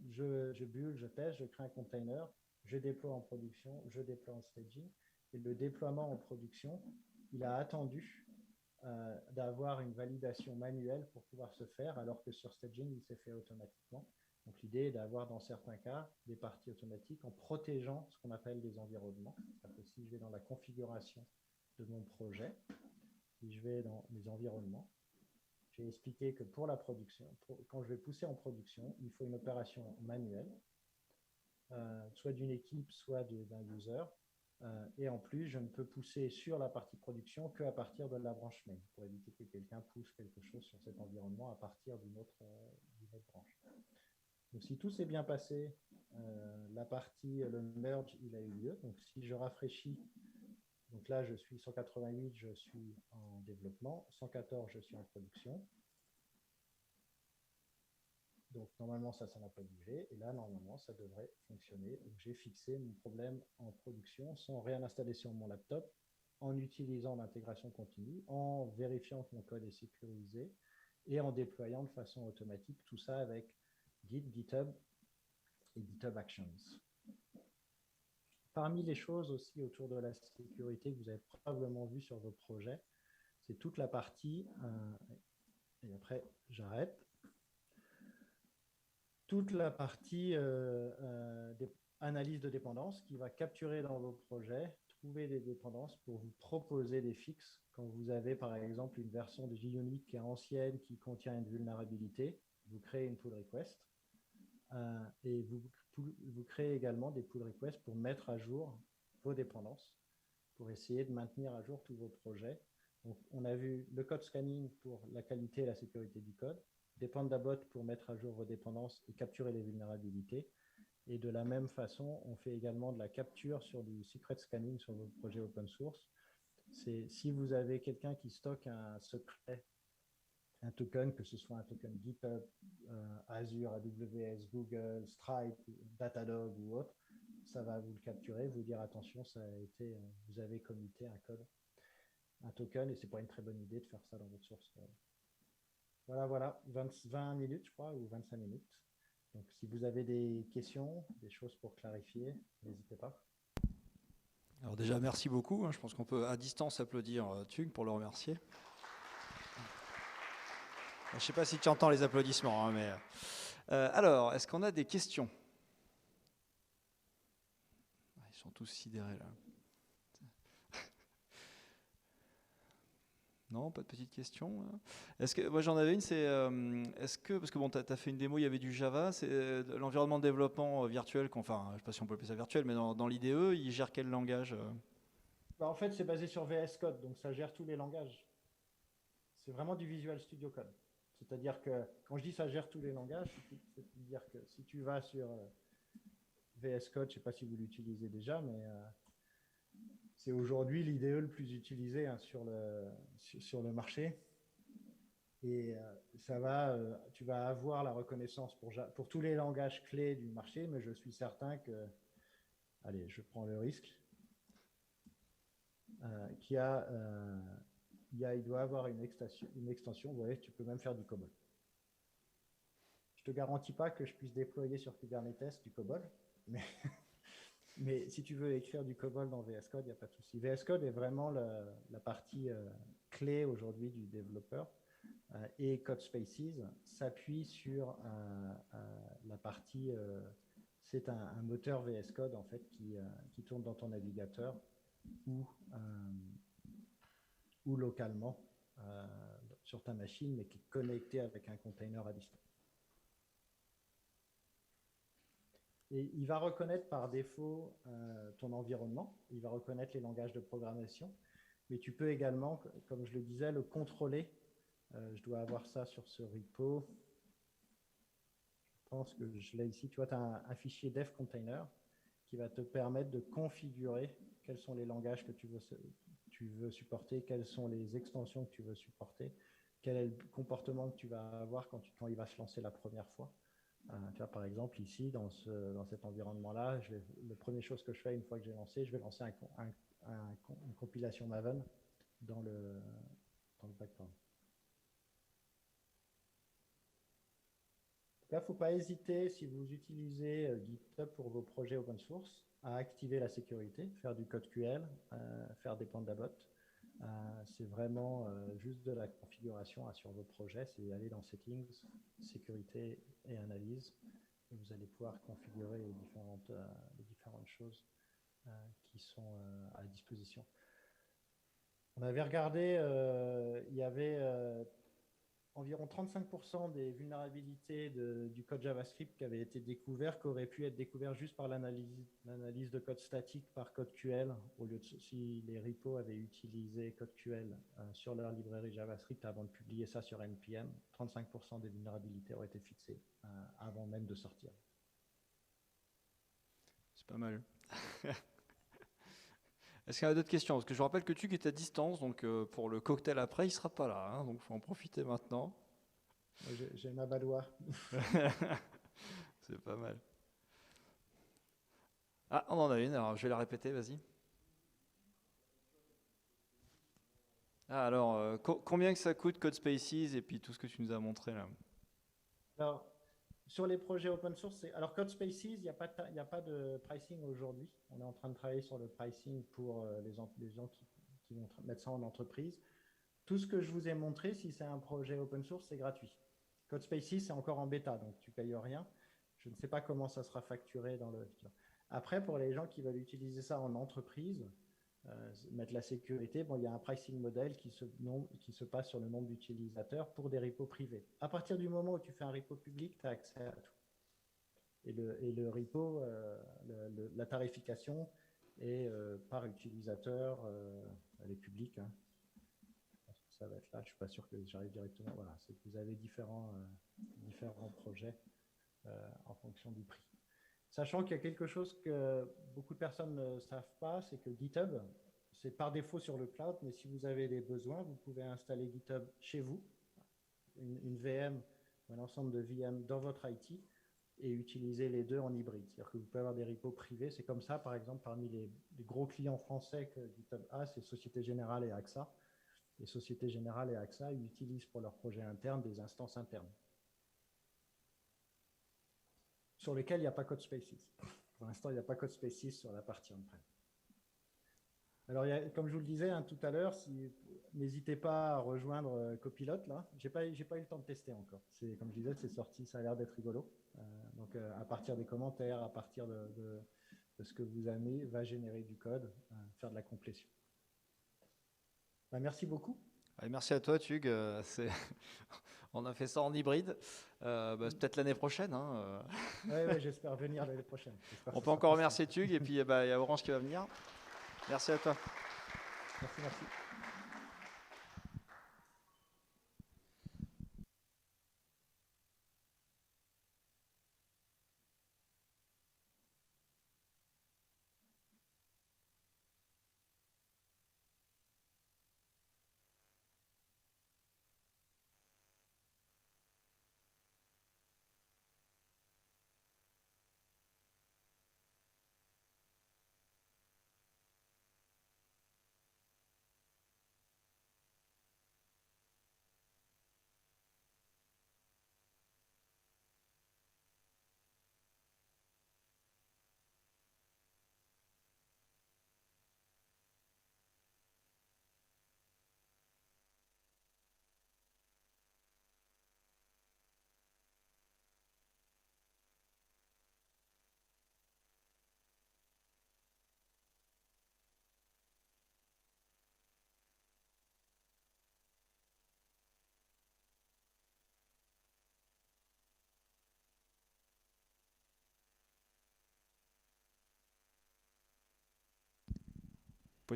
je build, je teste, je crée un container, je déploie en production, je déploie en staging, et le déploiement en production, il a attendu d'avoir une validation manuelle pour pouvoir se faire, alors que sur staging, il s'est fait automatiquement. Donc l'idée est d'avoir dans certains cas des parties automatiques en protégeant ce qu'on appelle des environnements. C'est-à-dire que si je vais dans la configuration de mon projet, si je vais dans les environnements, j'ai expliqué que pour la production, quand je vais pousser en production, il faut une opération manuelle, soit d'une équipe, soit d'un user. Et en plus, je ne peux pousser sur la partie production qu'à partir de la branche main, pour éviter que quelqu'un pousse quelque chose sur cet environnement à partir d'une autre branche. Donc si tout s'est bien passé, le merge, il a eu lieu. Donc si je rafraîchis, donc là je suis 188, je suis en développement, 114, je suis en production. Donc normalement ça n'a pas bougé, et là normalement ça devrait fonctionner. Donc j'ai fixé mon problème en production sans rien installer sur mon laptop, en utilisant l'intégration continue, en vérifiant que mon code est sécurisé et en déployant de façon automatique tout ça avec Git, GitHub et GitHub Actions. Parmi les choses aussi autour de la sécurité que vous avez probablement vu sur vos projets, c'est toute la partie, et après j'arrête, toute la partie analyse de dépendance qui va capturer dans vos projets, trouver des dépendances pour vous proposer des fixes. Quand vous avez par exemple une version de JUnit qui est ancienne, qui contient une vulnérabilité, vous créez une pull request et vous créez également des pull requests pour mettre à jour vos dépendances, pour essayer de maintenir à jour tous vos projets. Donc, on a vu le code scanning pour la qualité et la sécurité du code, Dependabot pour mettre à jour vos dépendances et capturer les vulnérabilités. Et de la même façon, on fait également de la capture sur du secret scanning sur vos projets open source. C'est si vous avez quelqu'un qui stocke un secret, un token, que ce soit un token GitHub, Azure, AWS, Google, Stripe, Datadog ou autre, ça va vous le capturer, vous dire attention, ça a été, vous avez commité un code, un token, et c'est pas une très bonne idée de faire ça dans votre source. Voilà, 20 minutes, je crois, ou 25 minutes. Donc, si vous avez des questions, des choses pour clarifier, n'hésitez pas. Alors déjà, merci beaucoup. Je pense qu'on peut à distance applaudir Tug pour le remercier. Je ne sais pas si tu entends les applaudissements, hein, mais... alors, est-ce qu'on a des questions? Ils sont tous sidérés, là. Non, pas de petites questions. Est-ce que, moi j'en avais une, c'est est-ce que, parce que bon, tu as fait une démo, il y avait du Java, c'est l'environnement de développement virtuel, enfin, je ne sais pas si on peut appeler ça virtuel, mais dans l'IDE, il gère quel langage? En fait, c'est basé sur VS Code, donc ça gère tous les langages. C'est vraiment du Visual Studio Code. C'est-à-dire que quand je dis ça gère tous les langages, c'est-à-dire que si tu vas sur VS Code, je ne sais pas si vous l'utilisez déjà, mais c'est aujourd'hui l'IDE le plus utilisé sur le marché. Et tu vas avoir la reconnaissance pour tous les langages clés du marché, mais je suis certain que, allez, je prends le risque, il doit avoir une extension, vous voyez, tu peux même faire du COBOL. Je ne te garantis pas que je puisse déployer sur Kubernetes du COBOL, mais si tu veux écrire du COBOL dans VS Code, il n'y a pas de souci. VS Code est vraiment la partie clé aujourd'hui du développeur. Et CodeSpaces s'appuie sur la partie, c'est un moteur VS Code en fait qui tourne dans ton navigateur ou localement sur ta machine, mais qui est connecté avec un container à distance. Et il va reconnaître par défaut ton environnement, il va reconnaître les langages de programmation, mais tu peux également, comme je le disais, le contrôler. Je dois avoir ça sur ce repo. Je pense que je l'ai ici. Tu vois, tu as un fichier dev container qui va te permettre de configurer quels sont les langages que tu veux supporter, quelles sont les extensions que tu veux supporter, quel est le comportement que tu vas avoir quand il va se lancer la première fois. Tu vois, par exemple, ici, dans cet environnement-là, la première chose que je fais une fois que j'ai lancé, je vais lancer une compilation Maven dans le background. Là, il ne faut pas hésiter, si vous utilisez GitHub pour vos projets open source, à activer la sécurité, faire du code QL, faire des Dependabot. C'est vraiment juste de la configuration sur vos projets. C'est aller dans Settings, Sécurité et Analyse. Et vous allez pouvoir configurer les différentes choses qui sont à disposition. On avait regardé, il y avait environ 35% des vulnérabilités du code JavaScript qui avaient été découverts, qui auraient pu être découverts juste par l'analyse de code statique par CodeQL, au lieu de si les repos avaient utilisé CodeQL sur leur librairie JavaScript avant de publier ça sur NPM, 35% des vulnérabilités auraient été fixées avant même de sortir. C'est pas mal. Est-ce qu'il y a d'autres questions? Parce que je vous rappelle que Tug est à distance, donc pour le cocktail après, il ne sera pas là. Hein, donc il faut en profiter maintenant. J'ai ma badoie. C'est pas mal. Ah, on en a une, alors je vais la répéter, vas-y. Ah, alors, combien que ça coûte CodeSpaces et puis tout ce que tu nous as montré là? Alors, sur les projets open source, alors CodeSpaces, il n'y a pas de pricing aujourd'hui. On est en train de travailler sur le pricing pour les gens qui vont mettre ça en entreprise. Tout ce que je vous ai montré, si c'est un projet open source, c'est gratuit. CodeSpaces, c'est encore en bêta, donc tu ne payes rien. Je ne sais pas comment ça sera facturé dans le futur. Après, pour les gens qui veulent utiliser ça en entreprise, mettre la sécurité, bon, il y a un pricing model qui se passe sur le nombre d'utilisateurs pour des repos privés. À partir du moment où tu fais un repo public, tu as accès à tout. Et le repo, la tarification est par utilisateur, elle est publique. Hein. Ça va être là, je ne suis pas sûr que j'arrive directement. Voilà, c'est que vous avez différents projets en fonction du prix. Sachant qu'il y a quelque chose que beaucoup de personnes ne savent pas, c'est que GitHub, c'est par défaut sur le cloud, mais si vous avez des besoins, vous pouvez installer GitHub chez vous, une VM ou un ensemble de VM dans votre IT, et utiliser les deux en hybride. C'est-à-dire que vous pouvez avoir des repos privés. C'est comme ça, par exemple, parmi les gros clients français que GitHub a, c'est Société Générale et AXA. Et Société Générale et AXA utilisent pour leurs projets internes des instances internes sur lesquelles il n'y a pas CodeSpaces. Pour l'instant, il n'y a pas CodeSpaces sur la partie on-prem. Alors, comme je vous le disais tout à l'heure, n'hésitez pas à rejoindre Copilot. Là, j'ai pas eu le temps de tester encore. Comme je disais, c'est sorti, ça a l'air d'être rigolo. Donc, à partir des commentaires, à partir de ce que vous aimez, va générer du code, faire de la complétion. Merci beaucoup. Merci à toi, Tug. On a fait ça en hybride. C'est peut-être l'année prochaine. Hein. Oui, j'espère venir l'année prochaine. On peut encore remercier Tug et puis il y a Orange qui va venir. Merci à toi. Merci.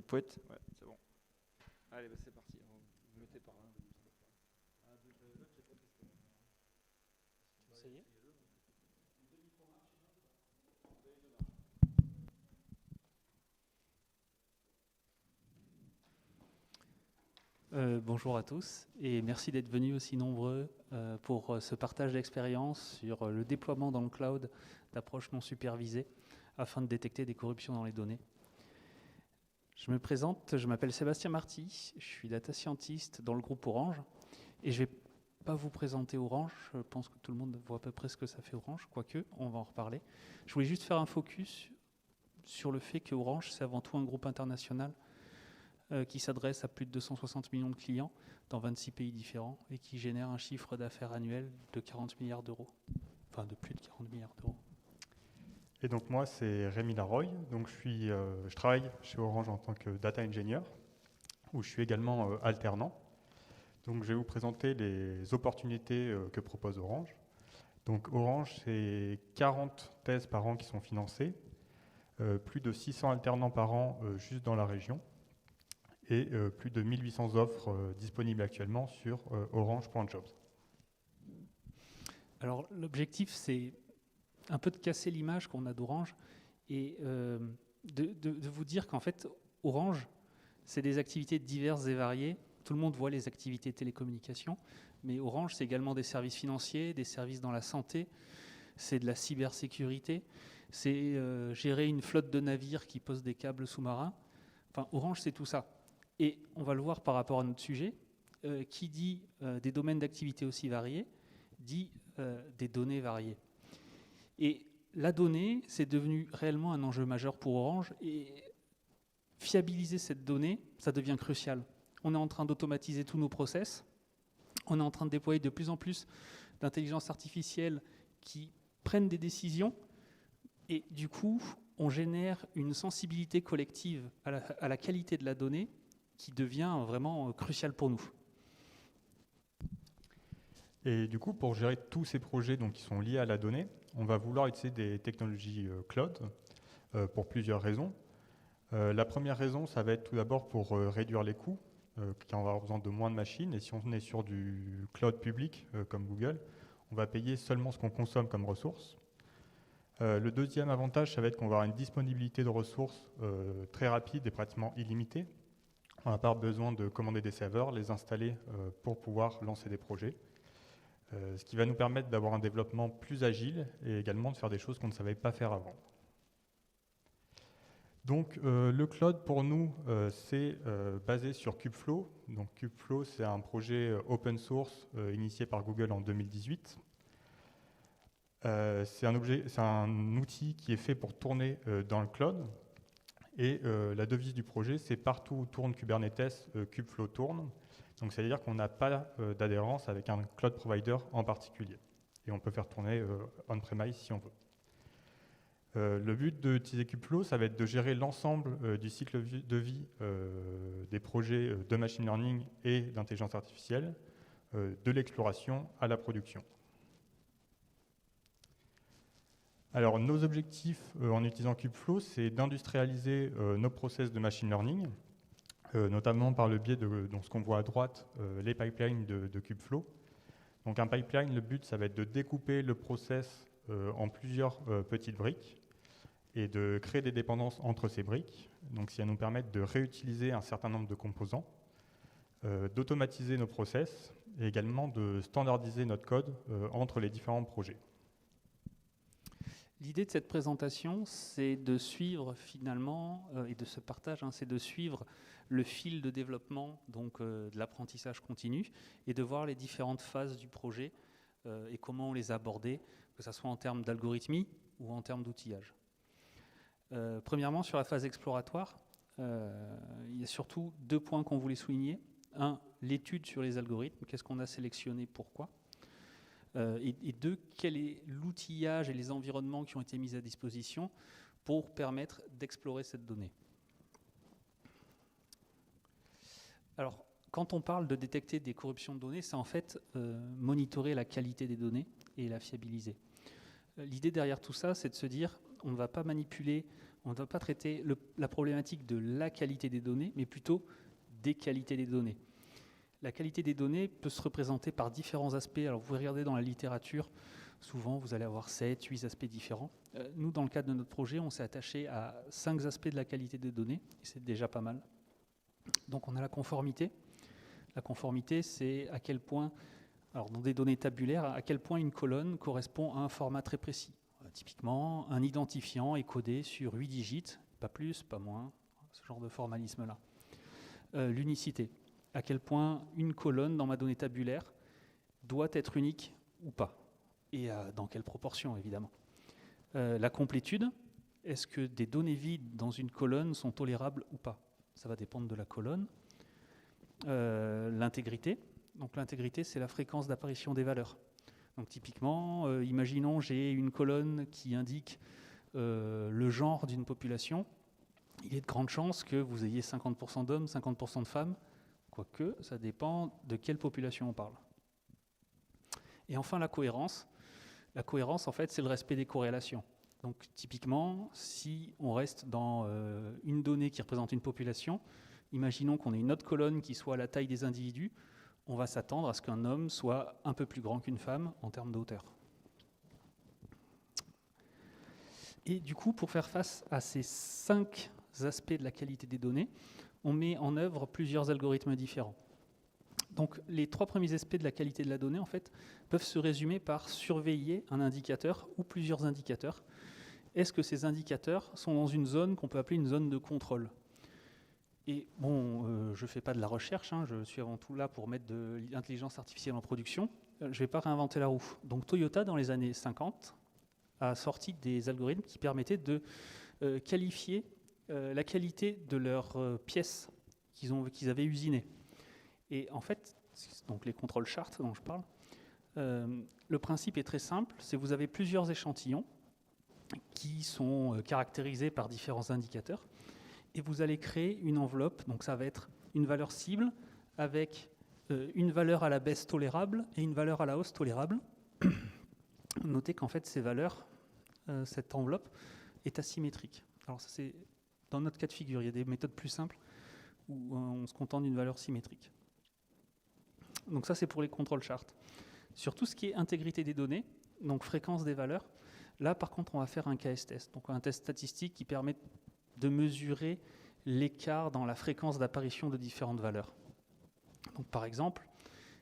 Pouet. Ouais, c'est bon. Allez, c'est parti. Vous mettez par là. Ça y est. Bonjour à tous et merci d'être venus aussi nombreux pour ce partage d'expérience sur le déploiement dans le cloud d'approches non supervisées afin de détecter des corruptions dans les données. Je me présente, je m'appelle Sébastien Marty, je suis data scientist dans le groupe Orange et je ne vais pas vous présenter Orange, je pense que tout le monde voit à peu près ce que ça fait Orange, quoique, on va en reparler. Je voulais juste faire un focus sur le fait que Orange, c'est avant tout un groupe international qui s'adresse à plus de 260 millions de clients dans 26 pays différents et qui génère un chiffre d'affaires annuel de 40 milliards d'euros, enfin de plus de 40 milliards d'euros. Et donc moi, c'est Rémi Laroy. Donc je travaille chez Orange en tant que data engineer, où je suis également alternant. Donc je vais vous présenter les opportunités que propose Orange. Donc Orange, c'est 40 thèses par an qui sont financées, plus de 600 alternants par an juste dans la région, et plus de 1800 offres disponibles actuellement sur orange.jobs. Alors l'objectif, c'est un peu de casser l'image qu'on a d'Orange et de vous dire qu'en fait, Orange, c'est des activités diverses et variées. Tout le monde voit les activités télécommunications, mais Orange, c'est également des services financiers, des services dans la santé, c'est de la cybersécurité, c'est gérer une flotte de navires qui posent des câbles sous-marins. Enfin, Orange, c'est tout ça. Et on va le voir par rapport à notre sujet, qui dit des domaines d'activité aussi variés, dit des données variées. Et la donnée, c'est devenu réellement un enjeu majeur pour Orange, et fiabiliser cette donnée, ça devient crucial. On est en train d'automatiser tous nos process, on est en train de déployer de plus en plus d'intelligence artificielle qui prennent des décisions, et du coup, on génère une sensibilité collective à la qualité de la donnée qui devient vraiment cruciale pour nous. Et du coup, pour gérer tous ces projets donc, qui sont liés à la donnée, on va vouloir utiliser des technologies cloud pour plusieurs raisons. La première raison, ça va être tout d'abord pour réduire les coûts, car on va avoir besoin de moins de machines. Et si on est sur du cloud public, comme Google, on va payer seulement ce qu'on consomme comme ressources. Le deuxième avantage, ça va être qu'on va avoir une disponibilité de ressources très rapide et pratiquement illimitée. On n'a pas besoin de commander des serveurs, les installer pour pouvoir lancer des projets. Ce qui va nous permettre d'avoir un développement plus agile et également de faire des choses qu'on ne savait pas faire avant. Donc le cloud pour nous, c'est basé sur Kubeflow. Donc Kubeflow, c'est un projet open source initié par Google en 2018. C'est un outil qui est fait pour tourner dans le cloud. Et la devise du projet, c'est partout où tourne Kubernetes, Kubeflow tourne. Donc c'est-à-dire qu'on n'a pas d'adhérence avec un cloud provider en particulier. Et on peut faire tourner on-premise si on veut. Le but d'utiliser Kubeflow, ça va être de gérer l'ensemble du cycle de vie des projets de machine learning et d'intelligence artificielle, de l'exploration à la production. Alors, nos objectifs en utilisant Kubeflow, c'est d'industrialiser nos process de machine learning, notamment par le biais de ce qu'on voit à droite, les pipelines de Kubeflow. Donc un pipeline, le but, ça va être de découper le process en plusieurs petites briques et de créer des dépendances entre ces briques. Donc ça va nous permettre de réutiliser un certain nombre de composants, d'automatiser nos process et également de standardiser notre code entre les différents projets. L'idée de cette présentation, c'est de suivre finalement, et de ce partage, c'est de suivre le fil de développement donc, de l'apprentissage continu et de voir les différentes phases du projet et comment on les a abordées, que ce soit en termes d'algorithmie ou en termes d'outillage. Premièrement, sur la phase exploratoire, il y a surtout 2 points qu'on voulait souligner. Un, l'étude sur les algorithmes, qu'est-ce qu'on a sélectionné, pourquoi. Et 2, quel est l'outillage et les environnements qui ont été mis à disposition pour permettre d'explorer cette donnée. Alors, quand on parle de détecter des corruptions de données, c'est en fait monitorer la qualité des données et la fiabiliser. L'idée derrière tout ça, c'est de se dire, on ne va pas manipuler, on ne va pas traiter la problématique de la qualité des données, mais plutôt des qualités des données. La qualité des données peut se représenter par différents aspects. Alors, vous regardez dans la littérature, souvent, vous allez avoir 7, 8 aspects différents. Nous, dans le cadre de notre projet, on s'est attaché à 5 aspects de la qualité des données, et c'est déjà pas mal. Donc, on a la conformité. La conformité, c'est à quel point, alors dans des données tabulaires, à quel point une colonne correspond à un format très précis. Typiquement, un identifiant est codé sur 8 digits, pas plus, pas moins, ce genre de formalisme-là. L'unicité. À quel point une colonne dans ma donnée tabulaire doit être unique ou pas, et dans quelle proportion, évidemment. La complétude, est-ce que des données vides dans une colonne sont tolérables ou pas? Ça va dépendre de la colonne. L'intégrité, donc l'intégrité, c'est la fréquence d'apparition des valeurs. Donc typiquement, imaginons j'ai une colonne qui indique le genre d'une population. Il est de grandes chances que vous ayez 50% d'hommes, 50% de femmes, quoique ça dépend de quelle population on parle. Et enfin la cohérence. La cohérence, en fait, c'est le respect des corrélations. Donc typiquement, si on reste dans une donnée qui représente une population, imaginons qu'on ait une autre colonne qui soit à la taille des individus, on va s'attendre à ce qu'un homme soit un peu plus grand qu'une femme en termes de hauteur. Et du coup, pour faire face à ces 5 aspects de la qualité des données, on met en œuvre plusieurs algorithmes différents. Donc les 3 premiers aspects de la qualité de la donnée, en fait, peuvent se résumer par surveiller un indicateur ou plusieurs indicateurs. Est-ce que ces indicateurs sont dans une zone qu'on peut appeler une zone de contrôle? Et bon, je ne fais pas de la recherche, je suis avant tout là pour mettre de l'intelligence artificielle en production. Je ne vais pas réinventer la roue. Donc Toyota, dans les années 50, a sorti des algorithmes qui permettaient de qualifier la qualité de leurs pièces qu'ils avaient usinées. Et en fait, donc les contrôles charts dont je parle, le principe est très simple, c'est que vous avez plusieurs échantillons qui sont caractérisés par différents indicateurs. Et vous allez créer une enveloppe, donc ça va être une valeur cible avec une valeur à la baisse tolérable et une valeur à la hausse tolérable. Notez qu'en fait, ces valeurs, cette enveloppe, est asymétrique. Alors ça, c'est dans notre cas de figure. Il y a des méthodes plus simples où on se contente d'une valeur symétrique. Donc ça, c'est pour les control charts. Sur tout ce qui est intégrité des données, donc fréquence des valeurs, là, par contre, on va faire un KS test, donc un test statistique qui permet de mesurer l'écart dans la fréquence d'apparition de différentes valeurs. Donc, par exemple,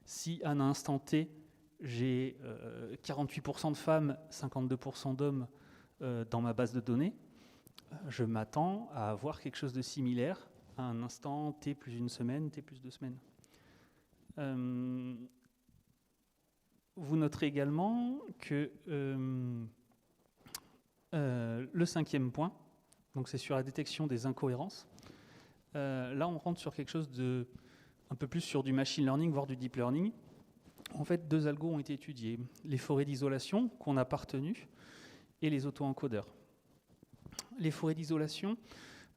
si à un instant T, j'ai 48% de femmes, 52% d'hommes dans ma base de données, je m'attends à avoir quelque chose de similaire à un instant T plus une semaine, T plus 2 semaines. Vous noterez également que le 5e point, donc c'est sur la détection des incohérences. Là, on rentre sur quelque chose de un peu plus sur du machine learning, voire du deep learning. En fait, 2 algos ont été étudiés. Les forêts d'isolation, qu'on n'a pas retenues, et les auto-encodeurs. Les forêts d'isolation,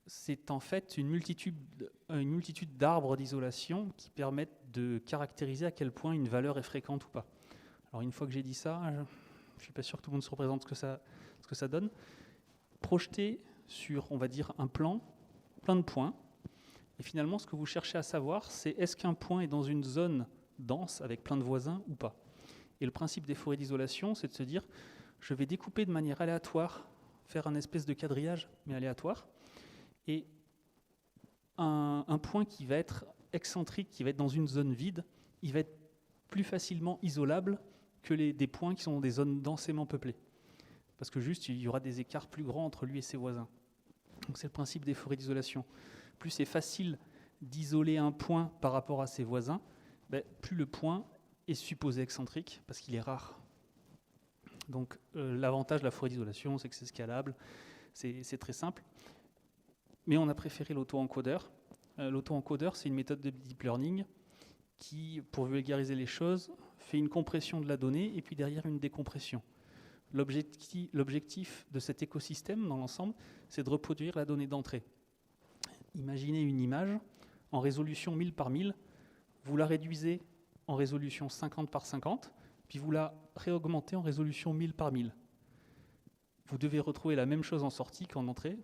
c'est en fait une multitude d'arbres d'isolation qui permettent de caractériser à quel point une valeur est fréquente ou pas. Alors une fois que j'ai dit ça, je ne suis pas sûr que tout le monde se représente ce que ça donne. Projeté sur, on va dire, un plan, plein de points. Et finalement, ce que vous cherchez à savoir, c'est est-ce qu'un point est dans une zone dense avec plein de voisins ou pas. Et le principe des forêts d'isolation, c'est de se dire, je vais découper de manière aléatoire, faire un espèce de quadrillage, mais aléatoire. Et un point qui va être excentrique, qui va être dans une zone vide, il va être plus facilement isolable que des points qui sont dans des zones densément peuplées. Parce que juste, il y aura des écarts plus grands entre lui et ses voisins. Donc c'est le principe des forêts d'isolation. Plus c'est facile d'isoler un point par rapport à ses voisins, plus le point est supposé excentrique, parce qu'il est rare. Donc l'avantage de la forêt d'isolation, c'est que c'est scalable, c'est très simple. Mais on a préféré l'auto-encodeur. L'auto-encodeur, c'est une méthode de deep learning qui, pour vulgariser les choses, fait une compression de la donnée et puis derrière une décompression. L'objectif de cet écosystème dans l'ensemble, c'est de reproduire la donnée d'entrée. Imaginez une image en résolution 1000 par 1000, vous la réduisez en résolution 50 par 50, puis vous la réaugmentez en résolution 1000 par 1000. Vous devez retrouver la même chose en sortie qu'en entrée.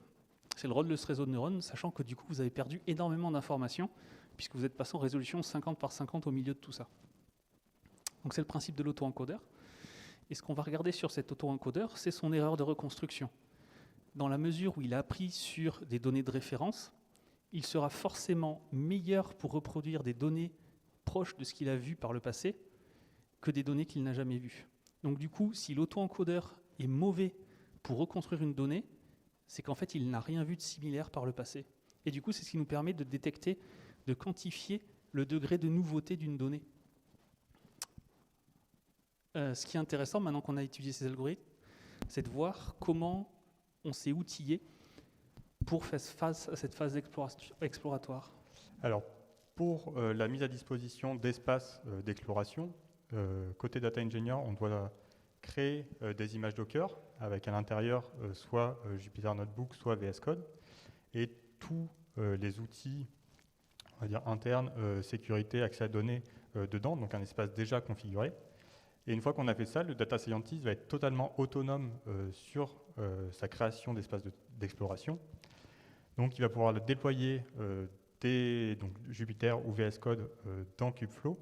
C'est le rôle de ce réseau de neurones, sachant que du coup vous avez perdu énormément d'informations, puisque vous êtes passé en résolution 50 par 50 au milieu de tout ça. Donc c'est le principe de l'auto-encodeur. Et ce qu'on va regarder sur cet auto-encodeur, c'est son erreur de reconstruction. Dans la mesure où il a appris sur des données de référence, il sera forcément meilleur pour reproduire des données proches de ce qu'il a vu par le passé que des données qu'il n'a jamais vues. Donc du coup, si l'auto-encodeur est mauvais pour reconstruire une donnée, c'est qu'en fait, il n'a rien vu de similaire par le passé. Et du coup, c'est ce qui nous permet de détecter, de quantifier le degré de nouveauté d'une donnée. Ce qui est intéressant, maintenant qu'on a étudié ces algorithmes, c'est de voir comment on s'est outillé pour faire face à cette phase exploratoire. Alors, pour la mise à disposition d'espaces d'exploration, côté Data Engineer, on doit créer des images Docker avec à l'intérieur soit Jupyter Notebook, soit VS Code, et tous les outils, on va dire internes, sécurité, accès à données dedans, donc un espace déjà configuré. Et une fois qu'on a fait ça, le data scientist va être totalement autonome sur sa création d'espaces d'exploration. Donc il va pouvoir déployer donc Jupyter ou VS Code dans Kubeflow,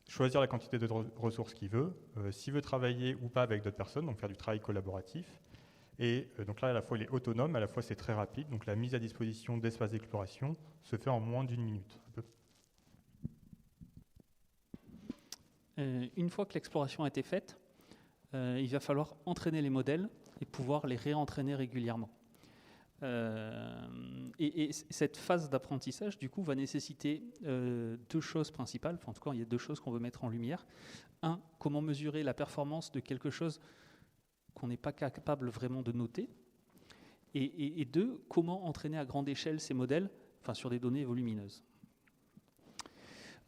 choisir la quantité de ressources qu'il veut, s'il veut travailler ou pas avec d'autres personnes, donc faire du travail collaboratif. Et donc là, à la fois, il est autonome, à la fois, c'est très rapide. Donc la mise à disposition d'espaces d'exploration se fait en moins d'1 minute. Une fois que l'exploration a été faite, il va falloir entraîner les modèles et pouvoir les réentraîner régulièrement. Et cette phase d'apprentissage, du coup, va nécessiter 2 choses principales. Enfin, en tout cas, il y a 2 choses qu'on veut mettre en lumière. 1, comment mesurer la performance de quelque chose qu'on n'est pas capable vraiment de noter. Et 2, comment entraîner à grande échelle ces modèles, enfin, sur des données volumineuses.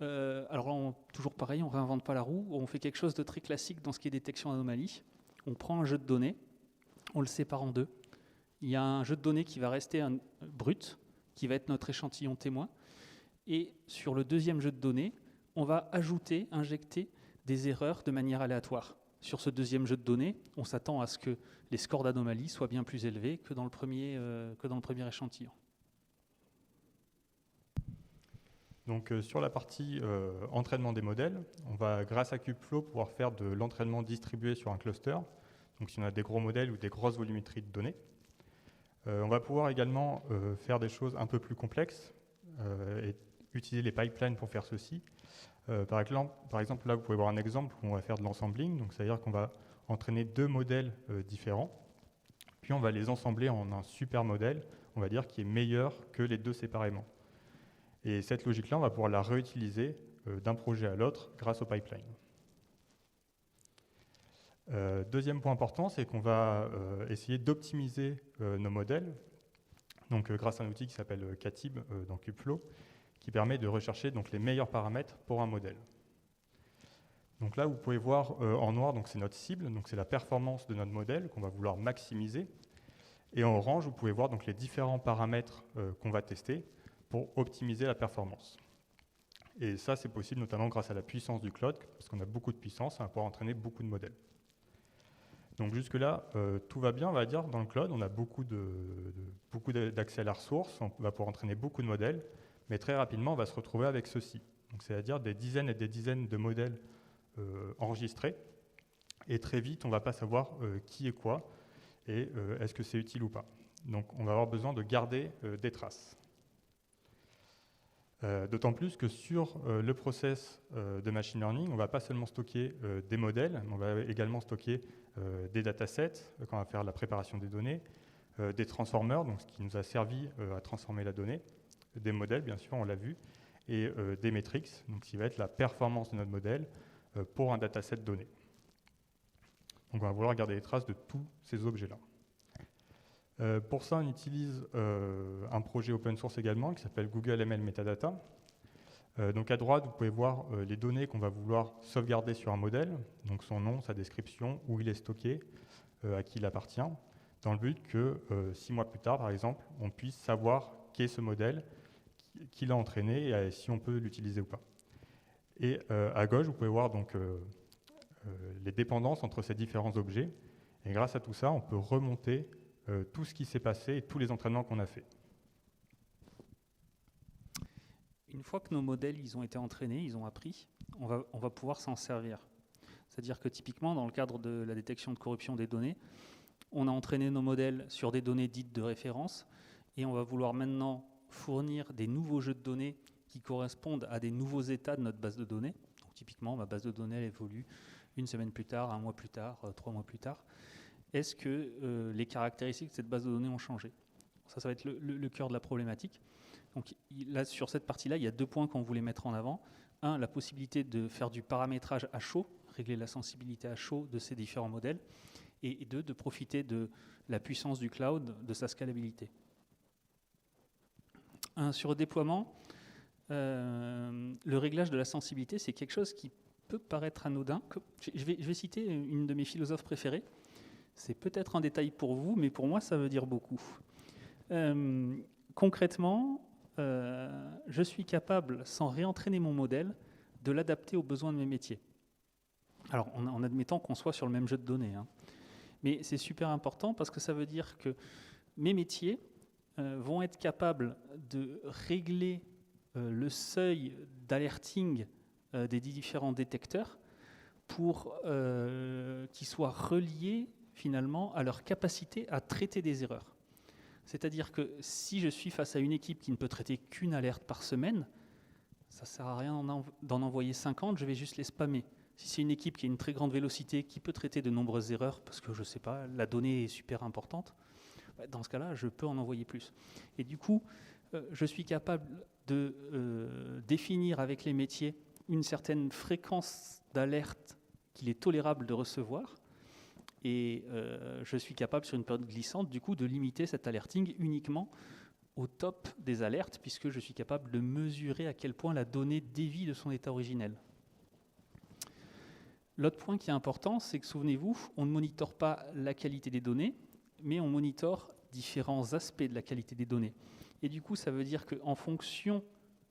Alors là, toujours pareil, on ne réinvente pas la roue. On fait quelque chose de très classique dans ce qui est détection d'anomalies. On prend un jeu de données, on le sépare en deux. Il y a un jeu de données qui va rester brut, qui va être notre échantillon témoin. Et sur le deuxième jeu de données, on va injecter des erreurs de manière aléatoire. Sur ce deuxième jeu de données, on s'attend à ce que les scores d'anomalie soient bien plus élevés que dans le premier échantillon. Donc sur la partie entraînement des modèles, on va, grâce à Kubeflow, pouvoir faire de l'entraînement distribué sur un cluster. Donc si on a des gros modèles ou des grosses volumétries de données. On va pouvoir également faire des choses un peu plus complexes et utiliser les pipelines pour faire ceci. Par exemple, là, vous pouvez voir un exemple où on va faire de l'ensembling. Donc c'est-à-dire qu'on va entraîner deux modèles différents, puis on va les ensembler en un super modèle, on va dire, qui est meilleur que les deux séparément. Et cette logique-là, on va pouvoir la réutiliser d'un projet à l'autre grâce au pipeline. Deuxième point important, c'est qu'on va essayer d'optimiser nos modèles, donc grâce à un outil qui s'appelle Katib dans Kubeflow, qui permet de rechercher donc, les meilleurs paramètres pour un modèle. Donc là, vous pouvez voir en noir, c'est notre cible, donc c'est la performance de notre modèle qu'on va vouloir maximiser. Et en orange, vous pouvez voir donc, les différents paramètres qu'on va tester pour optimiser la performance. Et ça, c'est possible notamment grâce à la puissance du cloud, parce qu'on a beaucoup de puissance, on va pouvoir entraîner beaucoup de modèles. Donc jusque-là, tout va bien, on va dire, dans le cloud. On a beaucoup d'accès à la ressource, on va pouvoir entraîner beaucoup de modèles, mais très rapidement, on va se retrouver avec ceci. C'est-à-dire des dizaines et des dizaines de modèles enregistrés, et très vite, on ne va pas savoir qui est quoi, et est-ce que c'est utile ou pas. Donc on va avoir besoin de garder des traces. D'autant plus que sur le process de machine learning, on ne va pas seulement stocker des modèles, mais on va également stocker des datasets quand on va faire la préparation des données, des transformers, donc ce qui nous a servi à transformer la donnée, des modèles, bien sûr, on l'a vu, et des metrics, donc ce qui va être la performance de notre modèle pour un dataset donné. Donc on va vouloir garder les traces de tous ces objets-là. Pour ça, on utilise un projet open source également qui s'appelle Google ML Metadata. Donc à droite, vous pouvez voir les données qu'on va vouloir sauvegarder sur un modèle, donc son nom, sa description, où il est stocké, à qui il appartient, dans le but que 6 mois plus tard, par exemple, on puisse savoir qui est ce modèle, qui l'a entraîné et si on peut l'utiliser ou pas. Et à gauche, vous pouvez voir donc, les dépendances entre ces différents objets. Et grâce à tout ça, on peut remonter tout ce qui s'est passé et tous les entraînements qu'on a fait. Une fois que nos modèles ils ont été entraînés, ils ont appris, on va pouvoir s'en servir. C'est-à-dire que typiquement, dans le cadre de la détection de corruption des données, on a entraîné nos modèles sur des données dites de référence et on va vouloir maintenant fournir des nouveaux jeux de données qui correspondent à des nouveaux états de notre base de données. Donc, typiquement, ma base de données elle évolue une semaine plus tard, un mois plus tard, 3 mois plus tard. Est-ce que les caractéristiques de cette base de données ont changé? Ça va être le cœur de la problématique. Donc là, sur cette partie-là, il y a 2 points qu'on voulait mettre en avant. Un, la possibilité de faire du paramétrage à chaud, régler la sensibilité à chaud de ces différents modèles. Et 2, de profiter de la puissance du cloud, de sa scalabilité. Sur le déploiement, le réglage de la sensibilité, c'est quelque chose qui peut paraître anodin. Je vais citer une de mes philosophes préférées. C'est peut-être un détail pour vous, mais pour moi, ça veut dire beaucoup. Concrètement, je suis capable, sans réentraîner mon modèle, de l'adapter aux besoins de mes métiers. Alors, en admettant qu'on soit sur le même jeu de données. Hein. Mais c'est super important parce que ça veut dire que mes métiers vont être capables de régler le seuil d'alerting des différents détecteurs pour qu'ils soient reliés finalement à leur capacité à traiter des erreurs. C'est-à-dire que si je suis face à une équipe qui ne peut traiter qu'une alerte par semaine, ça ne sert à rien d'en envoyer 50, je vais juste les spammer. Si c'est une équipe qui a une très grande vélocité, qui peut traiter de nombreuses erreurs, parce que je ne sais pas, la donnée est super importante, dans ce cas-là, je peux en envoyer plus. Et du coup, je suis capable de définir avec les métiers une certaine fréquence d'alerte qu'il est tolérable de recevoir, et je suis capable, sur une période glissante, du coup, de limiter cet alerting uniquement au top des alertes, puisque je suis capable de mesurer à quel point la donnée dévie de son état originel. L'autre point qui est important, c'est que, souvenez-vous, on ne monitore pas la qualité des données, mais on monitore différents aspects de la qualité des données. Et du coup, ça veut dire qu'en fonction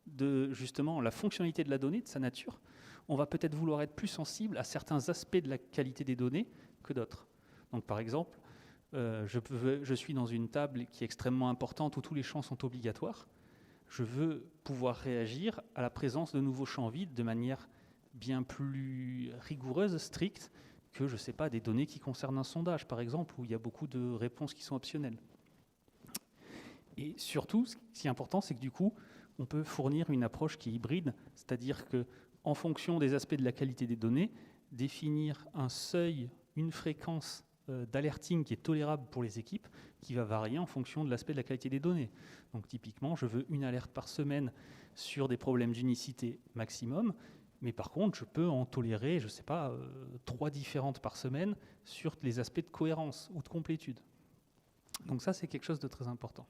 de justement la fonctionnalité de la donnée, de sa nature, on va peut-être vouloir être plus sensible à certains aspects de la qualité des données que d'autres. Donc par exemple, je suis dans une table qui est extrêmement importante où tous les champs sont obligatoires. Je veux pouvoir réagir à la présence de nouveaux champs vides de manière bien plus rigoureuse, stricte, que, je ne sais pas, des données qui concernent un sondage, par exemple, où il y a beaucoup de réponses qui sont optionnelles. Et surtout, ce qui est important, c'est que du coup, on peut fournir une approche qui est hybride, c'est-à-dire qu'en fonction des aspects de la qualité des données, définir un seuil, une fréquence d'alerting qui est tolérable pour les équipes, qui va varier en fonction de l'aspect de la qualité des données. Donc typiquement, je veux une alerte par semaine sur des problèmes d'unicité maximum, mais par contre, je peux en tolérer, je ne sais pas, 3 différentes par semaine sur les aspects de cohérence ou de complétude. Donc ça, c'est quelque chose de très important.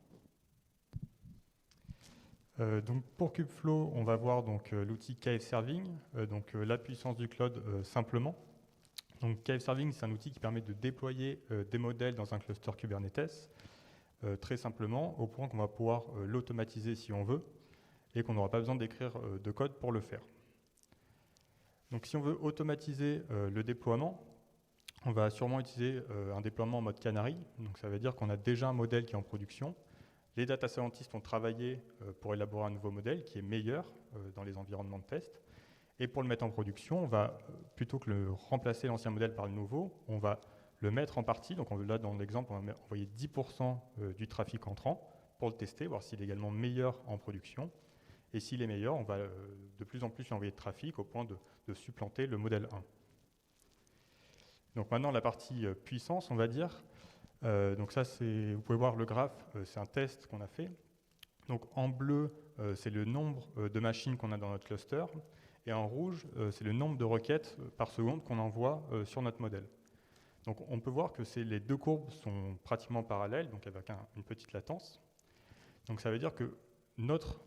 Donc pour Kubeflow, on va voir donc l'outil KF Serving, donc la puissance du cloud simplement. Donc KF Serving, c'est un outil qui permet de déployer des modèles dans un cluster Kubernetes très simplement, au point qu'on va pouvoir l'automatiser si on veut, et qu'on n'aura pas besoin d'écrire de code pour le faire. Donc si on veut automatiser le déploiement, on va sûrement utiliser un déploiement en mode canary. Donc ça veut dire qu'on a déjà un modèle qui est en production. Les data scientists ont travaillé pour élaborer un nouveau modèle qui est meilleur dans les environnements de test. Et pour le mettre en production, on va, plutôt que de remplacer l'ancien modèle par le nouveau, on va le mettre en partie. Donc là, dans l'exemple, on va envoyer 10% du trafic entrant pour le tester, voir s'il est également meilleur en production. Et s'il est meilleur, on va de plus en plus lui envoyer de trafic au point de supplanter le modèle 1. Donc maintenant, la partie puissance, on va dire. Donc ça, vous pouvez voir le graphe, c'est un test qu'on a fait. Donc en bleu, c'est le nombre de machines qu'on a dans notre cluster. Et en rouge, c'est le nombre de requêtes par seconde qu'on envoie sur notre modèle. Donc on peut voir que les deux courbes sont pratiquement parallèles, donc avec une petite latence. Donc ça veut dire que notre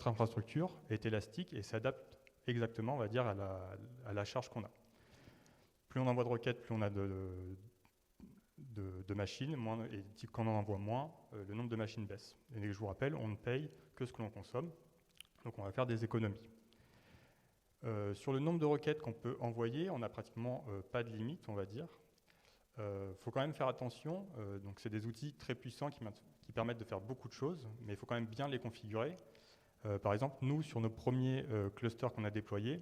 infrastructure est élastique et s'adapte exactement, on va dire, à la charge qu'on a. Plus on envoie de requêtes, plus on a de machines, et quand on en envoie moins, le nombre de machines baisse. Et je vous rappelle, on ne paye que ce que l'on consomme, donc on va faire des économies. Sur le nombre de requêtes qu'on peut envoyer, on n'a pratiquement pas de limite, on va dire. Faut quand même faire attention, donc c'est des outils très puissants qui permettent de faire beaucoup de choses, mais il faut quand même bien les configurer. Par exemple, nous, sur nos premiers clusters qu'on a déployés,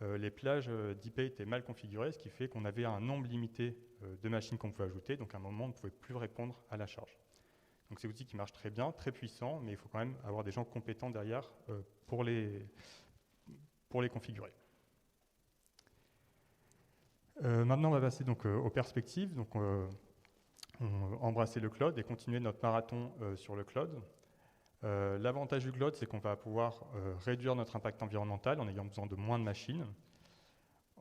les plages d'IP étaient mal configurées, ce qui fait qu'on avait un nombre limité de machines qu'on pouvait ajouter, donc à un moment, on ne pouvait plus répondre à la charge. Donc c'est des outils qui marchent très bien, très puissants, mais il faut quand même avoir des gens compétents derrière pour les configurer. Maintenant, on va passer donc, aux perspectives. Donc, on embrasser le cloud et continuer notre marathon sur le cloud. L'avantage du cloud, c'est qu'on va pouvoir réduire notre impact environnemental en ayant besoin de moins de machines.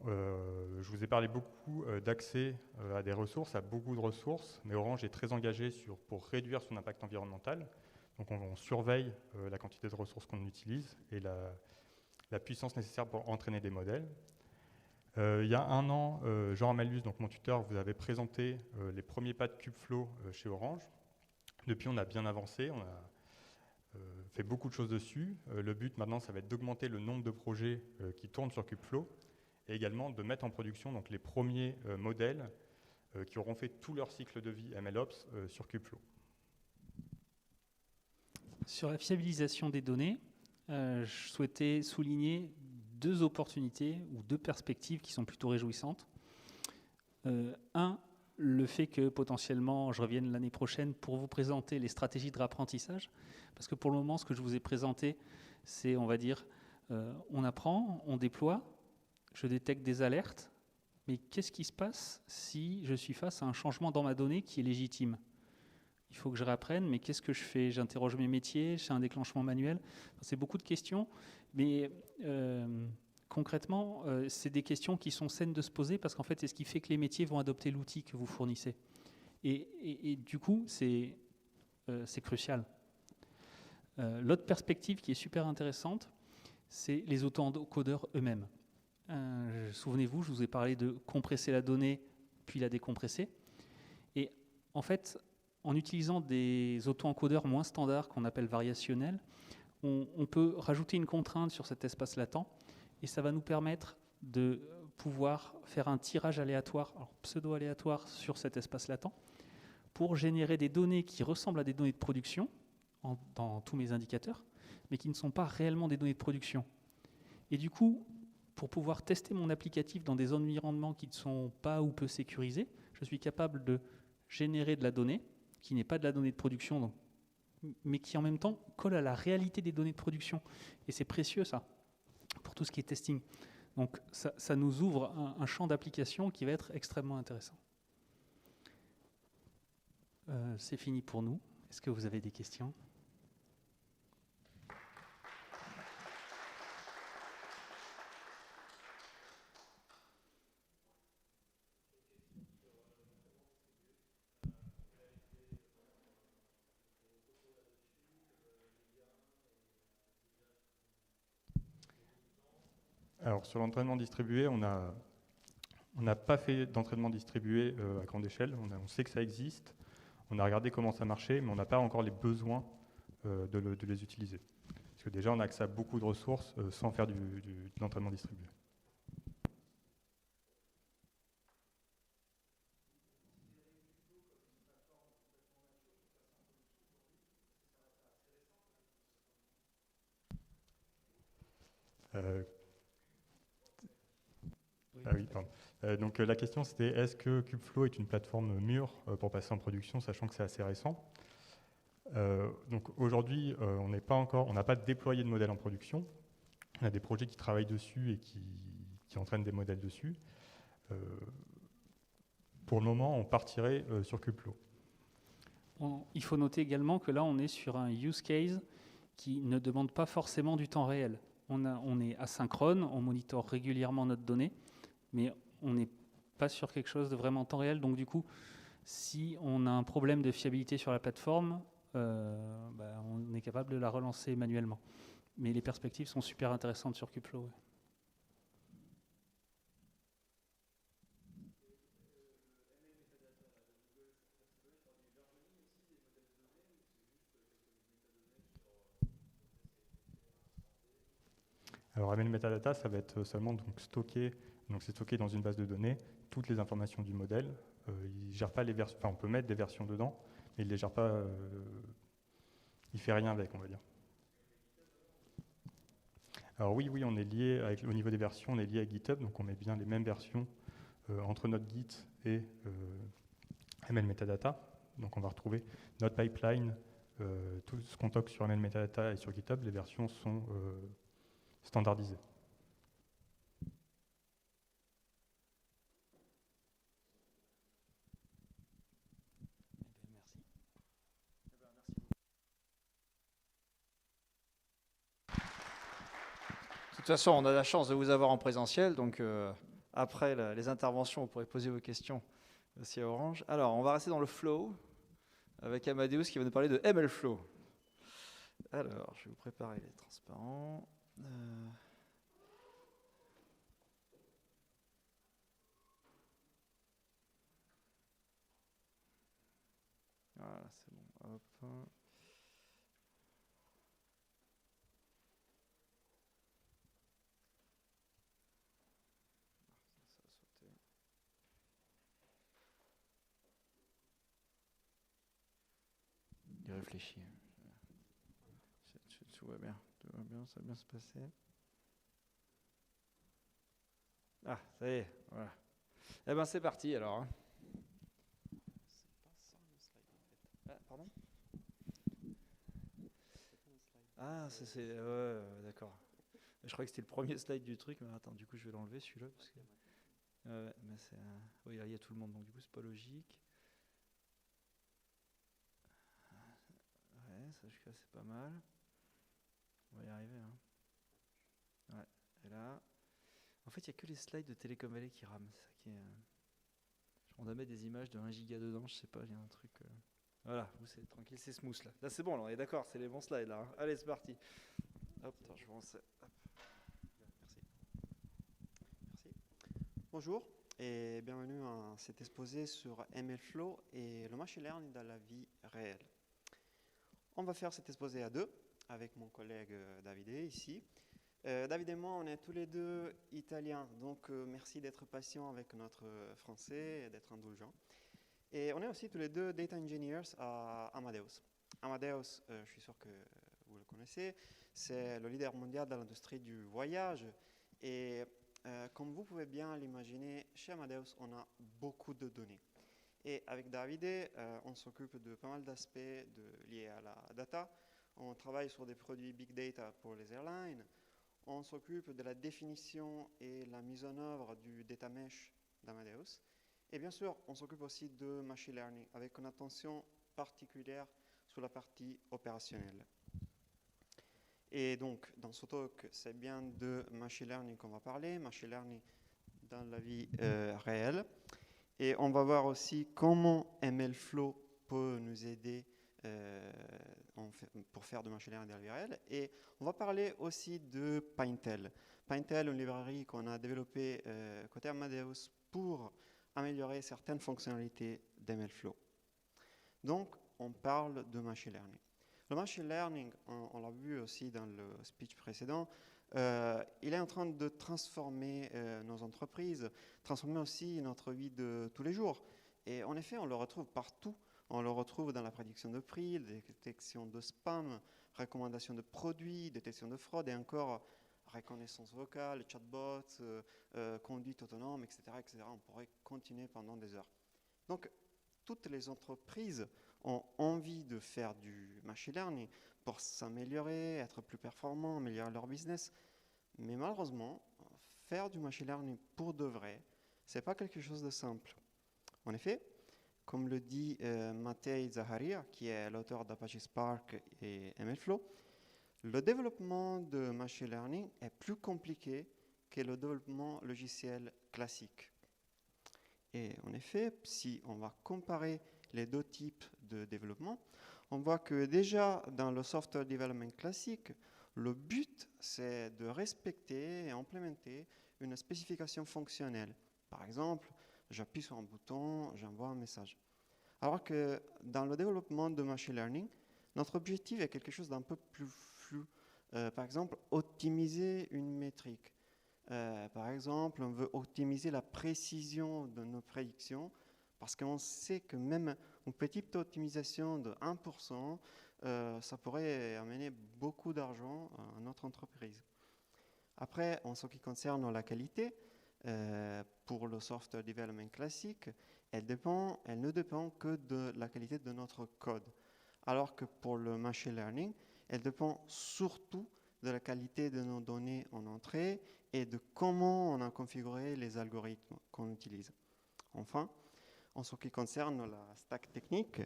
Je vous ai parlé beaucoup d'accès à des ressources, à beaucoup de ressources, mais Orange est très engagé pour réduire son impact environnemental. Donc on surveille la quantité de ressources qu'on utilise et la puissance nécessaire pour entraîner des modèles. Il y a un an, Jean Amalus, donc mon tuteur, vous avait présenté les premiers pas de Kubeflow chez Orange. Depuis, on a bien avancé, on a fait beaucoup de choses dessus. Le but maintenant, ça va être d'augmenter le nombre de projets qui tournent sur Kubeflow et également de mettre en production donc, les premiers modèles qui auront fait tout leur cycle de vie MLOps sur Kubeflow. Sur la fiabilisation des données, je souhaitais souligner 2 opportunités ou 2 perspectives qui sont plutôt réjouissantes. Un, le fait que potentiellement je revienne l'année prochaine pour vous présenter les stratégies de réapprentissage, parce que pour le moment, ce que je vous ai présenté, c'est, on va dire, on apprend, on déploie, je détecte des alertes, mais qu'est-ce qui se passe si je suis face à un changement dans ma donnée qui est légitime ? Il faut que je réapprenne, mais qu'est-ce que je fais ? J'interroge mes métiers, c'est un déclenchement manuel. C'est beaucoup de questions, mais concrètement, c'est des questions qui sont saines de se poser parce qu'en fait, c'est ce qui fait que les métiers vont adopter l'outil que vous fournissez. Et du coup, c'est crucial. L'autre perspective qui est super intéressante, c'est les auto-encodeurs eux-mêmes. Souvenez-vous, je vous ai parlé de compresser la donnée, puis la décompresser. Et en fait, en utilisant des auto-encodeurs moins standards qu'on appelle variationnels, on peut rajouter une contrainte sur cet espace latent et ça va nous permettre de pouvoir faire un tirage aléatoire, alors pseudo-aléatoire sur cet espace latent pour générer des données qui ressemblent à des données de production dans tous mes indicateurs, mais qui ne sont pas réellement des données de production. Et du coup, pour pouvoir tester mon applicatif dans des environnements qui ne sont pas ou peu sécurisés, je suis capable de générer de la donnée qui n'est pas de la donnée de production, donc, mais qui en même temps colle à la réalité des données de production. Et c'est précieux ça, pour tout ce qui est testing. Donc ça nous ouvre un champ d'application qui va être extrêmement intéressant. C'est fini pour nous. Est-ce que vous avez des questions ? Alors sur l'entraînement distribué, on n'a pas fait d'entraînement distribué à grande échelle. On sait que ça existe, on a regardé comment ça marchait, mais on n'a pas encore les besoins de les utiliser. Parce que déjà, on a accès à beaucoup de ressources sans faire de l'entraînement distribué. Ah oui, pardon. Donc la question c'était est-ce que Kubeflow est une plateforme mûre pour passer en production, sachant que c'est assez récent. Donc aujourd'hui, on n'a pas déployé de modèle en production. On a des projets qui travaillent dessus et qui entraînent des modèles dessus. Pour le moment, on partirait sur Kubeflow. Il faut noter également que là, on est sur un use case qui ne demande pas forcément du temps réel. On est asynchrone, on monitore régulièrement notre donnée, mais on n'est pas sur quelque chose de vraiment temps réel. Donc du coup, si on a un problème de fiabilité sur la plateforme, on est capable de la relancer manuellement. Mais les perspectives sont super intéressantes sur Kubeflow. Ouais. Alors ML Metadata, ça va être seulement donc stocké dans une base de données, toutes les informations du modèle. Il gère pas les versions, on peut mettre des versions dedans, mais il les gère pas, il fait rien avec, on va dire. Alors oui, on est lié au niveau des versions, on est lié à GitHub, donc on met bien les mêmes versions entre notre Git et ML Metadata. Donc on va retrouver notre pipeline, tout ce qu'on toque sur ML Metadata et sur GitHub, les versions sont standardisées. De toute façon, on a la chance de vous avoir en présentiel, donc après les interventions, vous pourrez poser vos questions aussi à Orange. Alors, on va rester dans le flow avec Amadeus qui va nous parler de MLflow. Alors, je vais vous préparer les transparents. Voilà, c'est bon. Hop. Il réfléchit. Tout va bien, ça va bien se passer. Ah, ça y est, voilà. Eh ben c'est parti alors. Hein. Ah, pardon ? Ah, c'est d'accord. Je croyais que c'était le premier slide du truc, mais attends, du coup je vais l'enlever celui-là parce que mais c'est oui, là, il y a tout le monde, donc du coup c'est pas logique. Ouais, ça jusque-là c'est pas mal. On va y arriver. Hein. Ouais, et là, en fait il n'y a que les slides de Telecom Valley qui rament, c'est ça qui est. On doit mettre des images de 1 giga dedans, je sais pas, il y a un truc. Voilà, vous c'est tranquille, c'est smooth là. Là c'est bon, là, on est d'accord, c'est les bons slides là. Hein. Allez, c'est parti. Hop, attends, je vais lancer. Hop. Merci. Bonjour. et bienvenue à cet exposé sur MLflow et le machine learning dans la vie réelle. On va faire cet exposé à deux avec mon collègue Davide ici. David et moi, on est tous les deux italiens, donc merci d'être patient avec notre français et d'être indulgent. Et on est aussi tous les deux data engineers à Amadeus. Amadeus, je suis sûr que vous le connaissez, c'est le leader mondial dans l'industrie du voyage. Et comme vous pouvez bien l'imaginer, chez Amadeus, on a beaucoup de données. Et avec Davide, on s'occupe de pas mal d'aspects liés à la data. On travaille sur des produits big data pour les airlines. On s'occupe de la définition et la mise en œuvre du data mesh d'Amadeus. Et bien sûr, on s'occupe aussi de machine learning avec une attention particulière sur la partie opérationnelle. Et donc, dans ce talk, c'est bien de machine learning qu'on va parler, machine learning dans la vie réelle. Et on va voir aussi comment MLflow peut nous aider pour faire de machine learning dans la vie réelle. Et on va parler aussi de Pintel. Pintel, une librairie qu'on a développée côté Amadeus pour améliorer certaines fonctionnalités d'MLflow. Donc, on parle de machine learning. Le machine learning, on l'a vu aussi dans le speech précédent, il est en train de transformer nos entreprises, transformer aussi notre vie de tous les jours. Et en effet, on le retrouve partout. On le retrouve dans la prédiction de prix, détection de spam, recommandation de produits, détection de fraude et encore reconnaissance vocale, chatbots, conduite autonome, etc., etc. On pourrait continuer pendant des heures. Donc, toutes les entreprises ont envie de faire du machine learning pour s'améliorer, être plus performants, améliorer leur business. Mais malheureusement, faire du machine learning pour de vrai, ce n'est pas quelque chose de simple. En effet, comme le dit Matej Zaharia, qui est l'auteur d'Apache Spark et MLflow, le développement de machine learning est plus compliqué que le développement logiciel classique. Et en effet, si on va comparer les deux types de développement, on voit que déjà dans le software development classique, le but c'est de respecter et implémenter une spécification fonctionnelle. Par exemple, j'appuie sur un bouton, j'envoie un message. Alors que dans le développement de machine learning, notre objectif est quelque chose d'un peu plus flou. Par exemple, optimiser une métrique. Par exemple, on veut optimiser la précision de nos prédictions parce qu'on sait que même une petite optimisation de 1%, ça pourrait amener beaucoup d'argent à notre entreprise. Après, en ce qui concerne la qualité, pour le software development classique, elle ne dépend que de la qualité de notre code. Alors que pour le machine learning, elle dépend surtout de la qualité de nos données en entrée et de comment on a configuré les algorithmes qu'on utilise. Enfin, en ce qui concerne la stack technique,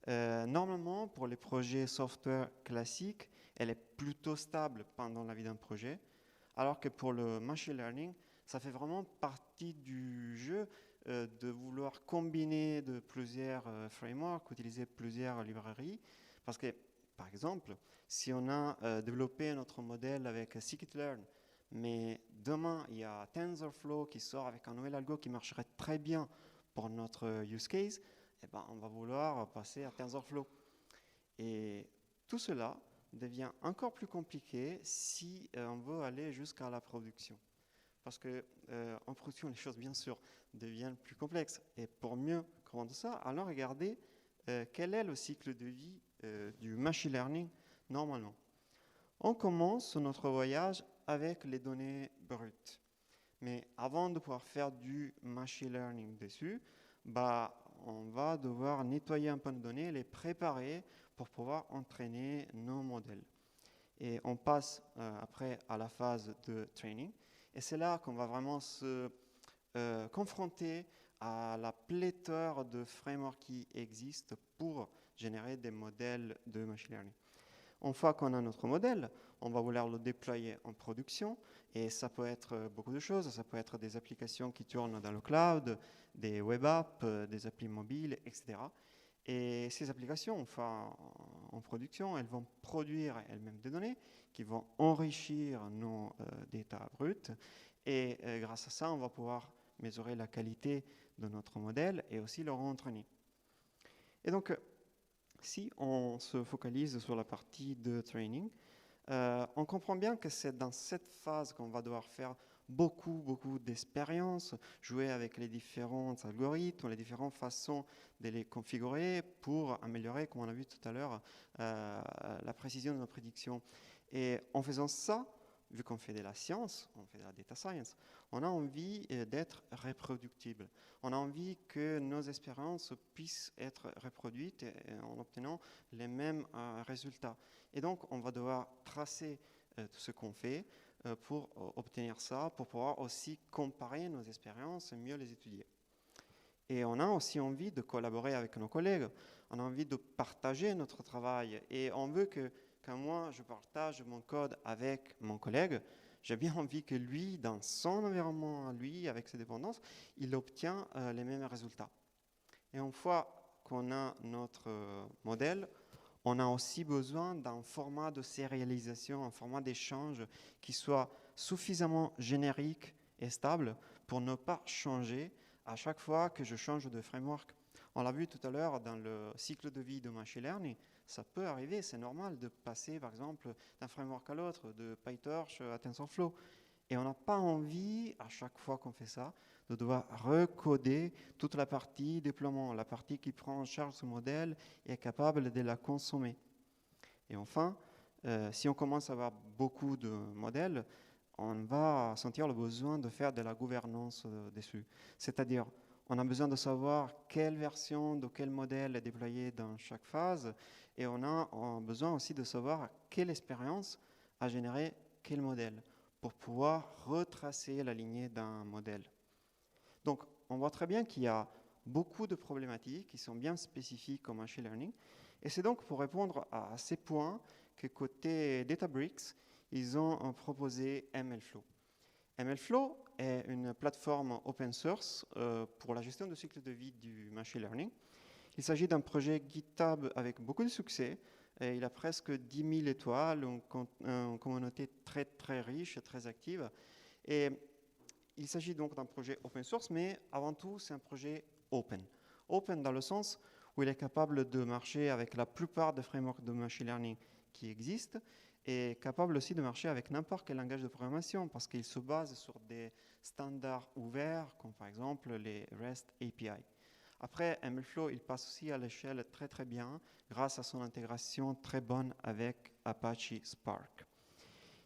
normalement, pour les projets software classiques, elle est plutôt stable pendant la vie d'un projet, alors que pour le machine learning, ça fait vraiment partie du jeu de vouloir combiner de plusieurs frameworks, utiliser plusieurs librairies, parce que, par exemple, si on a développé notre modèle avec scikit-learn, mais demain, il y a TensorFlow qui sort avec un nouvel algo qui marcherait très bien pour notre use case, eh ben, on va vouloir passer à TensorFlow. Et tout cela devient encore plus compliqué si on veut aller jusqu'à la production. Parce qu'en production, les choses, bien sûr, deviennent plus complexes. Et pour mieux comprendre ça, allons regarder quel est le cycle de vie du machine learning normalement. On commence notre voyage avec les données brutes. Mais avant de pouvoir faire du machine learning dessus, on va devoir nettoyer un peu de données, les préparer pour pouvoir entraîner nos modèles. Et on passe après à la phase de training. Et c'est là qu'on va vraiment se confronter à la pléthore de frameworks qui existent pour générer des modèles de machine learning. Une fois qu'on a notre modèle, on va vouloir le déployer en production et ça peut être beaucoup de choses. Ça peut être des applications qui tournent dans le cloud, des web apps, des applis mobiles, etc. Et ces applications, enfin, en production, elles vont produire elles-mêmes des données qui vont enrichir nos data bruts. Et grâce à ça, on va pouvoir mesurer la qualité de notre modèle et aussi le rentraîner. Et donc, si on se focalise sur la partie de training, on comprend bien que c'est dans cette phase qu'on va devoir faire beaucoup d'expériences, jouer avec les différents algorithmes, les différentes façons de les configurer pour améliorer, comme on a vu tout à l'heure, la précision de nos prédictions. Et en faisant ça, vu qu'on fait de la science, on fait de la data science, on a envie d'être reproductible. On a envie que nos expériences puissent être reproduites en obtenant les mêmes résultats. Et donc, on va devoir tracer tout ce qu'on fait pour obtenir ça, pour pouvoir aussi comparer nos expériences et mieux les étudier. Et on a aussi envie de collaborer avec nos collègues. On a envie de partager notre travail. Et on veut que quand moi, je partage mon code avec mon collègue, j'ai bien envie que lui, dans son environnement, lui, avec ses dépendances, il obtient les mêmes résultats. Et une fois qu'on a notre modèle, on a aussi besoin d'un format de sérialisation, un format d'échange qui soit suffisamment générique et stable pour ne pas changer à chaque fois que je change de framework. On l'a vu tout à l'heure dans le cycle de vie de machine learning, ça peut arriver, c'est normal de passer par exemple d'un framework à l'autre, de PyTorch à TensorFlow. Et on n'a pas envie, à chaque fois qu'on fait ça, de devoir recoder toute la partie déploiement, la partie qui prend en charge ce modèle et est capable de la consommer. Et enfin, si on commence à avoir beaucoup de modèles, on va sentir le besoin de faire de la gouvernance dessus. C'est-à-dire, on a besoin de savoir quelle version de quel modèle est déployée dans chaque phase et on a besoin aussi de savoir quelle expérience a généré quel modèle pour pouvoir retracer la lignée d'un modèle. Donc, on voit très bien qu'il y a beaucoup de problématiques qui sont bien spécifiques au machine learning et c'est donc pour répondre à ces points que côté Databricks, ils ont proposé MLflow. MLflow est une plateforme open source pour la gestion du cycle de vie du machine learning. Il s'agit d'un projet GitHub avec beaucoup de succès. Et il a presque 10 000 étoiles, une communauté très riche et très active. Et il s'agit donc d'un projet open source, mais avant tout, c'est un projet open. Open dans le sens où il est capable de marcher avec la plupart des frameworks de machine learning qui existent et capable aussi de marcher avec n'importe quel langage de programmation parce qu'il se base sur des standards ouverts, comme par exemple les REST API. Après, MLflow, il passe aussi à l'échelle très bien grâce à son intégration très bonne avec Apache Spark.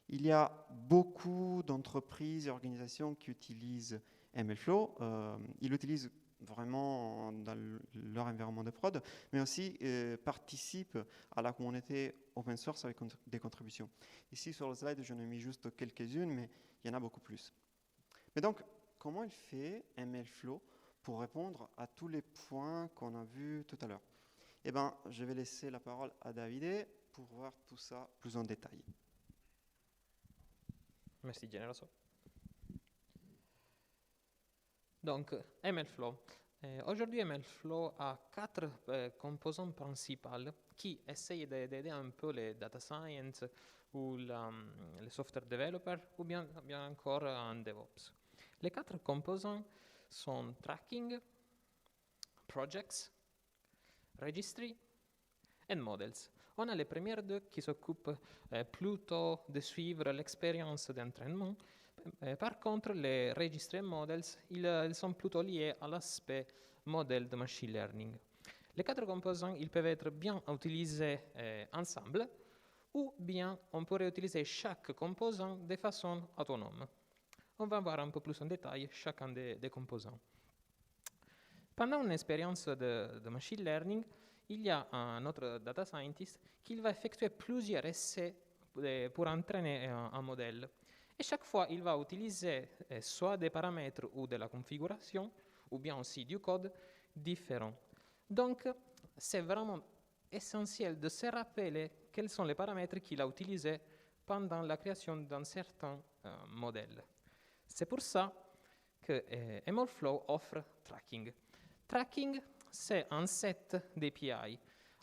Il y a beaucoup d'entreprises et organisations qui utilisent MLflow. Ils l'utilisent vraiment dans leur environnement de prod, mais aussi participent à la communauté open source avec des contributions. Ici, sur le slide, je n'ai mis juste quelques-unes, mais il y en a beaucoup plus. Mais donc, comment il fait MLflow pour répondre à tous les points qu'on a vus tout à l'heure? Eh bien, je vais laisser la parole à Davide pour voir tout ça plus en détail. Merci, Generoso. Donc, MLflow. Aujourd'hui, MLflow a 4 composants principaux qui essayent d'aider un peu les data science ou les software developers ou bien encore en DevOps. Les 4 composants sont tracking, projects, registry et models. On a les premières 2 qui s'occupent plutôt de suivre l'expérience d'entraînement. Par contre, les registry et models, ils sont plutôt liés à l'aspect modèle de machine learning. Les 4 composants, ils peuvent être bien utilisés ensemble ou bien on pourrait utiliser chaque composant de façon autonome. On va voir un peu plus en détail chacun des composants. Pendant une expérience de machine learning, il y a un autre data scientist qui va effectuer plusieurs essais pour entraîner un modèle. Et chaque fois, il va utiliser soit des paramètres ou de la configuration, ou bien aussi du code différent. Donc, c'est vraiment essentiel de se rappeler quels sont les paramètres qu'il a utilisés pendant la création d'un certain modèle. C'est pour ça que MLflow offre tracking. Tracking, c'est un set d'API.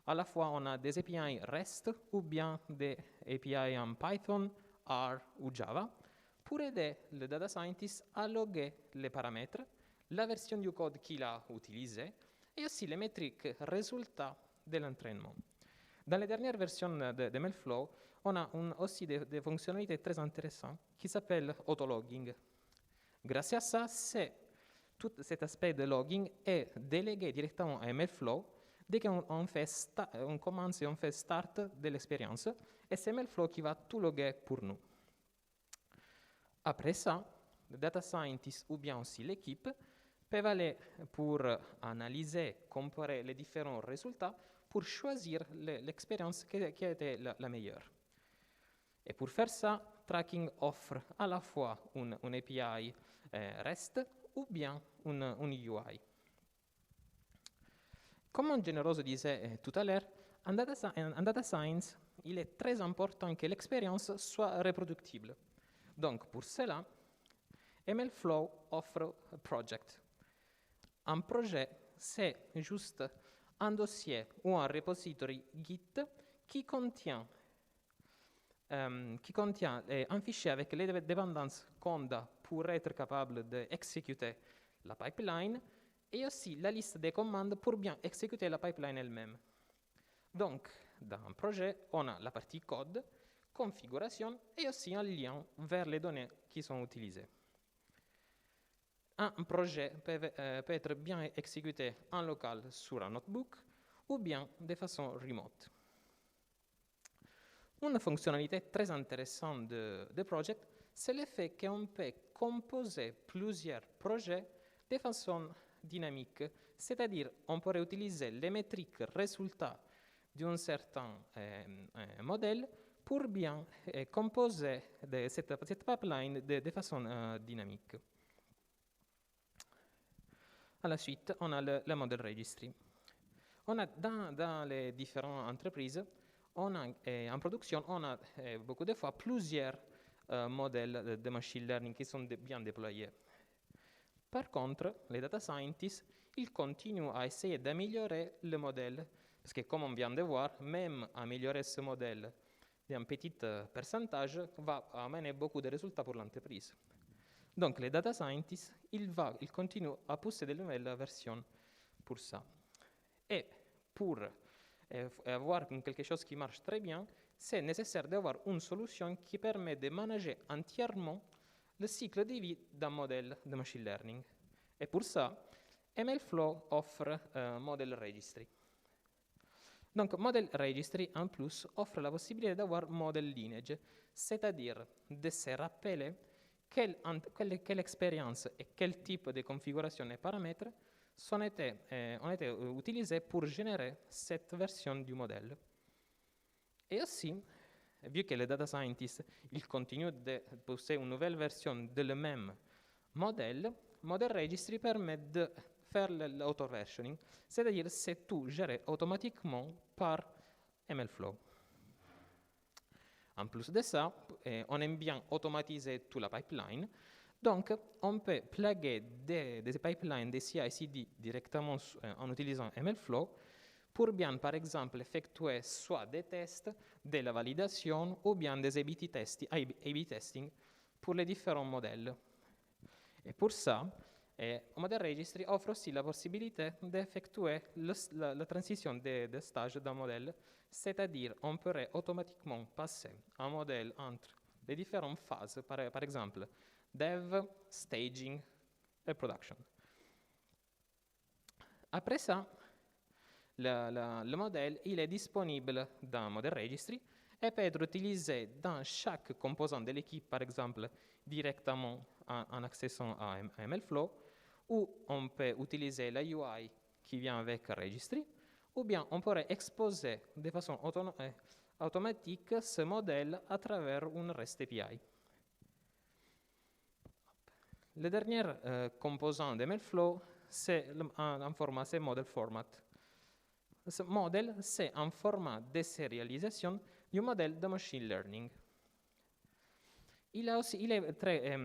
À la fois, on a des API REST ou bien des API en Python, R ou Java pour aider le data scientist à loguer les paramètres la version du code qu'il a utilisé et aussi les métriques résultats de l'entraînement. Dans les dernières versions de MLflow, on a aussi des fonctionnalités très intéressantes qui s'appellent autologging. Grâce à ça, tout cet aspect de logging est délégué directement à MLflow dès qu'on commence et on fait start de l'expérience, et c'est MLflow qui va tout loguer pour nous. Après ça, le data scientist ou bien aussi l'équipe peuvent aller pour analyser, comparer les différents résultats pour choisir l'expérience qui a été la meilleure. Et pour faire ça, Tracking offre à la fois une API REST ou bien une UI. Comme Generoso disait tout à l'heure, en data science, il est très important que l'expérience soit reproductible. Donc pour cela, MLflow offre un project. Un projet, c'est juste un dossier ou un repository Git qui contient un fichier avec les dépendances Conda pour être capable d'exécuter la pipeline et aussi la liste des commandes pour bien exécuter la pipeline elle-même. Donc, dans un projet, on a la partie code, configuration et aussi un lien vers les données qui sont utilisées. Un projet peut être bien exécuté en local sur un notebook ou bien de façon remote. Une fonctionnalité très intéressante de Project, c'est le fait qu'on peut composer plusieurs projets de façon dynamique, c'est-à-dire on pourrait utiliser les métriques résultats d'un certain modèle pour bien composer cette pipeline de façon dynamique. À la suite, on a le model registry. On a dans les différentes entreprises, en production, on a beaucoup de fois plusieurs modèles de machine learning qui sont bien déployés. Par contre, les data scientists, ils continuent à essayer d'améliorer le modèle, parce que comme on vient de voir, même améliorer ce modèle d'un petit pourcentage va amener beaucoup de résultats pour l'entreprise. Donc les data scientists, ils continuent à pousser de nouvelles versions pour ça. Et pour avoir quelque chose qui marche très bien, c'est nécessaire d'avoir une solution qui permet de manager entièrement le cycle de vie d'un modèle de machine learning. Et pour ça, MLflow offre un model registry. Donc, model registry, en plus, offre la possibilité d'avoir model lineage, c'est-à-dire de se rappeler quelle expérience et quel type de configuration et paramètres ont été utilisés pour générer cette version du modèle. Et aussi, vu que les data scientists ils continuent de pousser une nouvelle version de le même modèle, Model Registry permet de faire l'auto-versioning, c'est-à-dire c'est tout géré automatiquement par MLflow. En plus de ça, on aime bien automatiser toute la pipeline. Donc, on peut plugger des pipelines de CI/CD directement en utilisant MLflow pour bien, par exemple, effectuer soit des tests, de la validation ou bien des A/B testing pour les différents modèles. Et pour ça, Model Registry offre aussi la possibilité d'effectuer la transition de stage d'un modèle, c'est-à-dire on pourrait automatiquement passer un modèle entre les différentes phases, par exemple, dev, staging et production. Après ça, le modèle il est disponible dans Model Registry et peut être utilisé dans chaque composant de l'équipe, par exemple, directement en accédant à MLflow, ou on peut utiliser la UI qui vient avec Registry, ou bien on pourrait exposer de façon automatique ce modèle à travers une REST API. Le dernier composant de MLflow, c'est un format, c'est Model Format. Ce modèle, c'est un format de sérialisation du modèle de machine learning. Il est très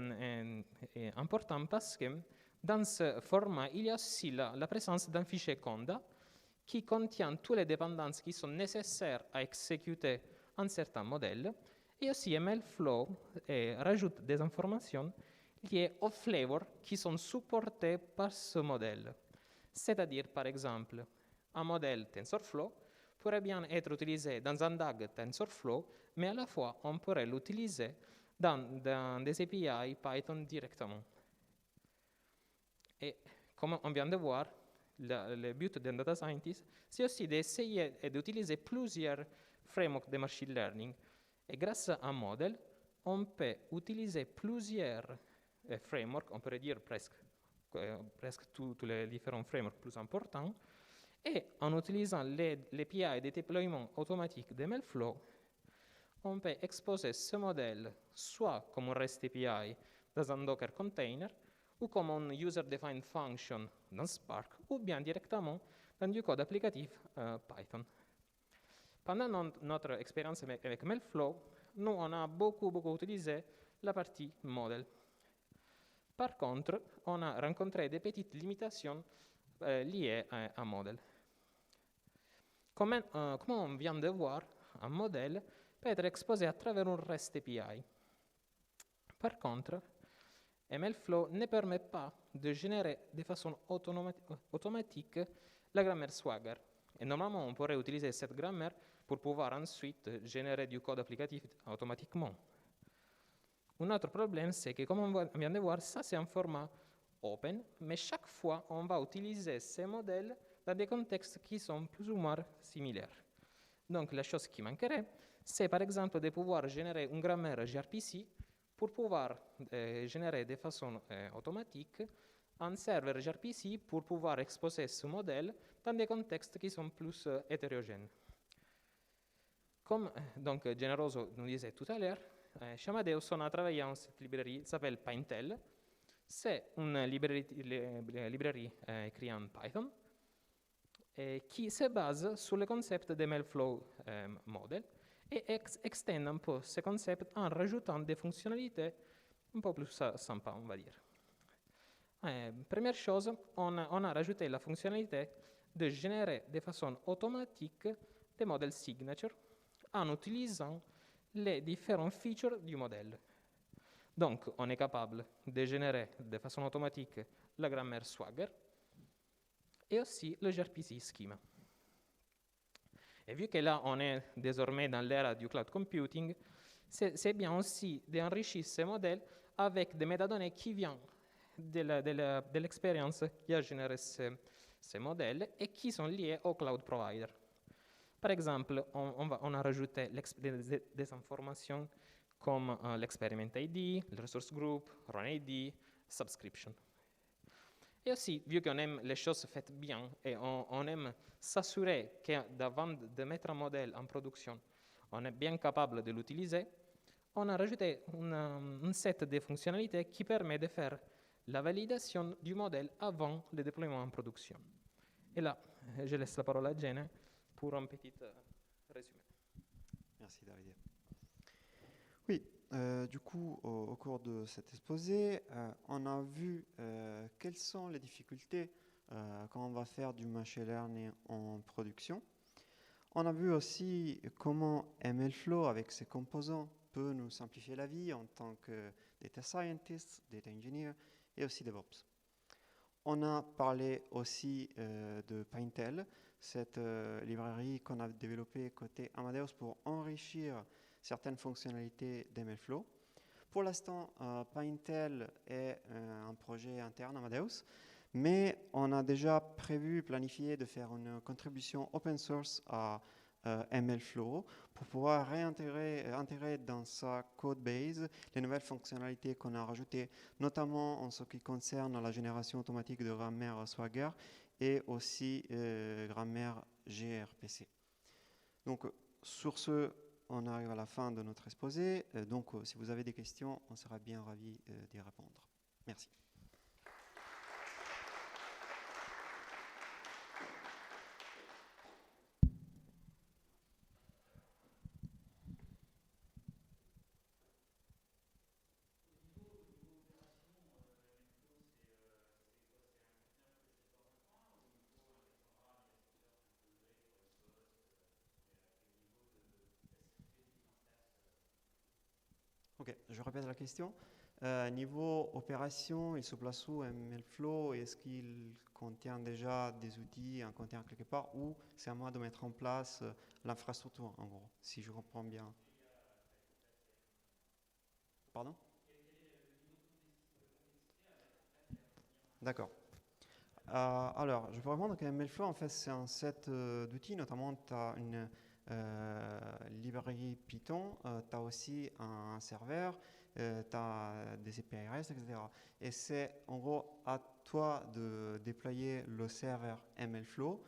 important parce que dans ce format, il y a aussi la présence d'un fichier Conda qui contient toutes les dépendances qui sont nécessaires à exécuter un certain modèle. Et aussi MLflow rajoute des informations liées aux flavors qui sont supportés par ce modèle. C'est-à-dire, par exemple, un modèle TensorFlow pourrait bien être utilisé dans un DAG TensorFlow, mais à la fois, on pourrait l'utiliser dans des API Python directement. Et comme on vient de voir, le but d'un data scientist, c'est aussi d'essayer et d'utiliser plusieurs frameworks de machine learning. Et grâce à un modèle, on peut utiliser plusieurs frameworks, on pourrait dire presque tous les différents frameworks plus importants, et en utilisant l'API de déploiement automatique de MLflow, on peut exposer ce modèle soit comme un REST API dans un Docker container, ou comme un user-defined function dans Spark, ou bien directement dans du code applicatif Python. Pendant notre expérience avec MLflow, nous, on a beaucoup utilisé la partie modèle. Par contre, on a rencontré des petites limitations liées à un modèle. Comme on vient de voir, un modèle peut être exposé à travers un REST API. Par contre, MLflow ne permet pas de générer de façon automatique la grammaire Swagger. Et normalement, on pourrait utiliser cette grammaire pour pouvoir ensuite générer du code applicatif automatiquement. Un autre problème, c'est que, comme on vient de voir, ça c'est un format open, mais chaque fois, on va utiliser ces modèles dans des contextes qui sont plus ou moins similaires. Donc, la chose qui manquerait, c'est par exemple de pouvoir générer une grammaire gRPC pour pouvoir générer de façon automatique un serveur gRPC pour pouvoir exposer ce modèle dans des contextes qui sont plus hétérogènes. Comme donc Generoso nous disait tout à l'heure, chez Amadeus, on a travaillé dans cette librairie qui s'appelle Pintel. C'est une librairie écrite en Python qui se base sur le concept de MLflow model et extend un peu ce concept en rajoutant des fonctionnalités un peu plus sympas, on va dire. Première chose, on a rajouté la fonctionnalité de générer de façon automatique des modèles signature en utilisant les différents features du modèle. Donc, on est capable de générer de façon automatique la grammaire Swagger et aussi le gRPC schema. Et vu que là, on est désormais dans l'ère du cloud computing, c'est bien aussi d'enrichir ces modèles avec des métadonnées qui viennent de l'expérience qui a généré ces modèles et qui sont liées au cloud provider. Par exemple, on a rajouté des informations comme l'experiment ID, le resource group, run ID, subscription. Et aussi, vu qu'on aime les choses faites bien et on aime s'assurer qu'avant de mettre un modèle en production, on est bien capable de l'utiliser, on a rajouté un set de fonctionnalités qui permet de faire la validation du modèle avant le déploiement en production. Et là, je laisse la parole à Jenny pour un petit résumé. Merci David. Oui, du coup, au cours de cet exposé, on a vu quelles sont les difficultés quand on va faire du machine learning en production. On a vu aussi comment MLflow, avec ses composants, peut nous simplifier la vie en tant que data scientist, data engineer et aussi DevOps. On a parlé aussi de Pintel, cette librairie qu'on a développée côté Amadeus pour enrichir certaines fonctionnalités d'MLflow. Pour l'instant, Pintel est un projet interne Amadeus, mais on a déjà prévu, planifié de faire une contribution open source à MLflow pour pouvoir intégrer dans sa code base les nouvelles fonctionnalités qu'on a rajoutées, notamment en ce qui concerne la génération automatique de grammaire Swagger et aussi grammaire gRPC. Donc, sur ce, on arrive à la fin de notre exposé. Donc, si vous avez des questions, on sera bien ravis d'y répondre. Merci. Ok, je répète la question. Niveau opération, il se place où MLflow? Est-ce qu'il contient déjà des outils, un conteneur quelque part, ou c'est à moi de mettre en place l'infrastructure, en gros, si je comprends bien? Pardon? D'accord. Alors, je peux répondre que MLflow, en fait, c'est un set d'outils. Notamment, tu as une librairie Python, tu as aussi un serveur, tu as des API REST, etc. Et c'est en gros à toi de déployer le serveur MLflow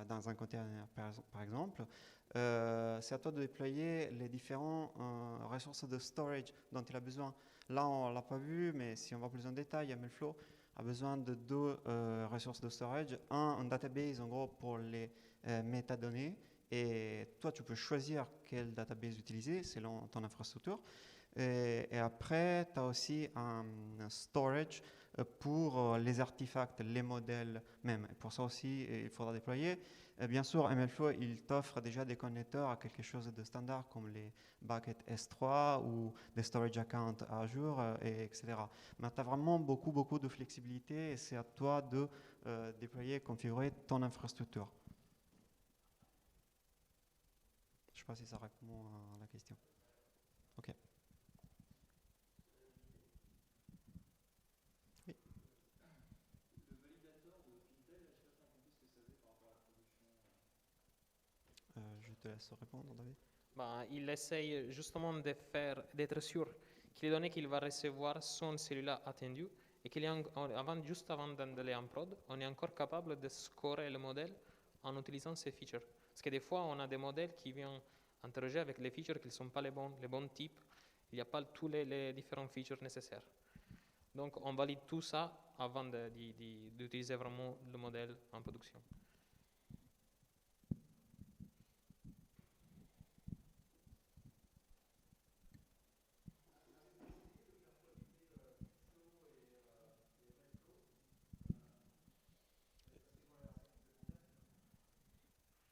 dans un container, par exemple. C'est à toi de déployer les différentes ressources de storage dont il a besoin. Là, on ne l'a pas vu, mais si on va plus en détail, MLflow a besoin de deux ressources de storage. Un database, en gros, pour les métadonnées. Et toi, tu peux choisir quel database utiliser selon ton infrastructure. Et après, tu as aussi un storage pour les artefacts, les modèles même. Et pour ça aussi, il faudra déployer. Bien sûr, MLflow, il t'offre déjà des connecteurs à quelque chose de standard comme les buckets S3 ou des storage accounts Azure, etc. Mais tu as vraiment beaucoup de flexibilité et c'est à toi de déployer, configurer ton infrastructure. Je ne sais pas si ça répond à la question. OK. Oui. Le validateur de Pintel, je n'ai pas compris ce que ça faisait par rapport à la production. Je te laisse répondre, David. Bah, il essaye justement d'être sûr que les données qu'il va recevoir sont celles-là attendues et juste avant d'aller en prod, on est encore capable de scorer le modèle en utilisant ces features. Parce que des fois, on a des modèles qui viennent interroger avec les features qui ne sont pas les bons types. Il n'y a pas tous les différents features nécessaires. Donc, on valide tout ça avant d'utiliser vraiment le modèle en production.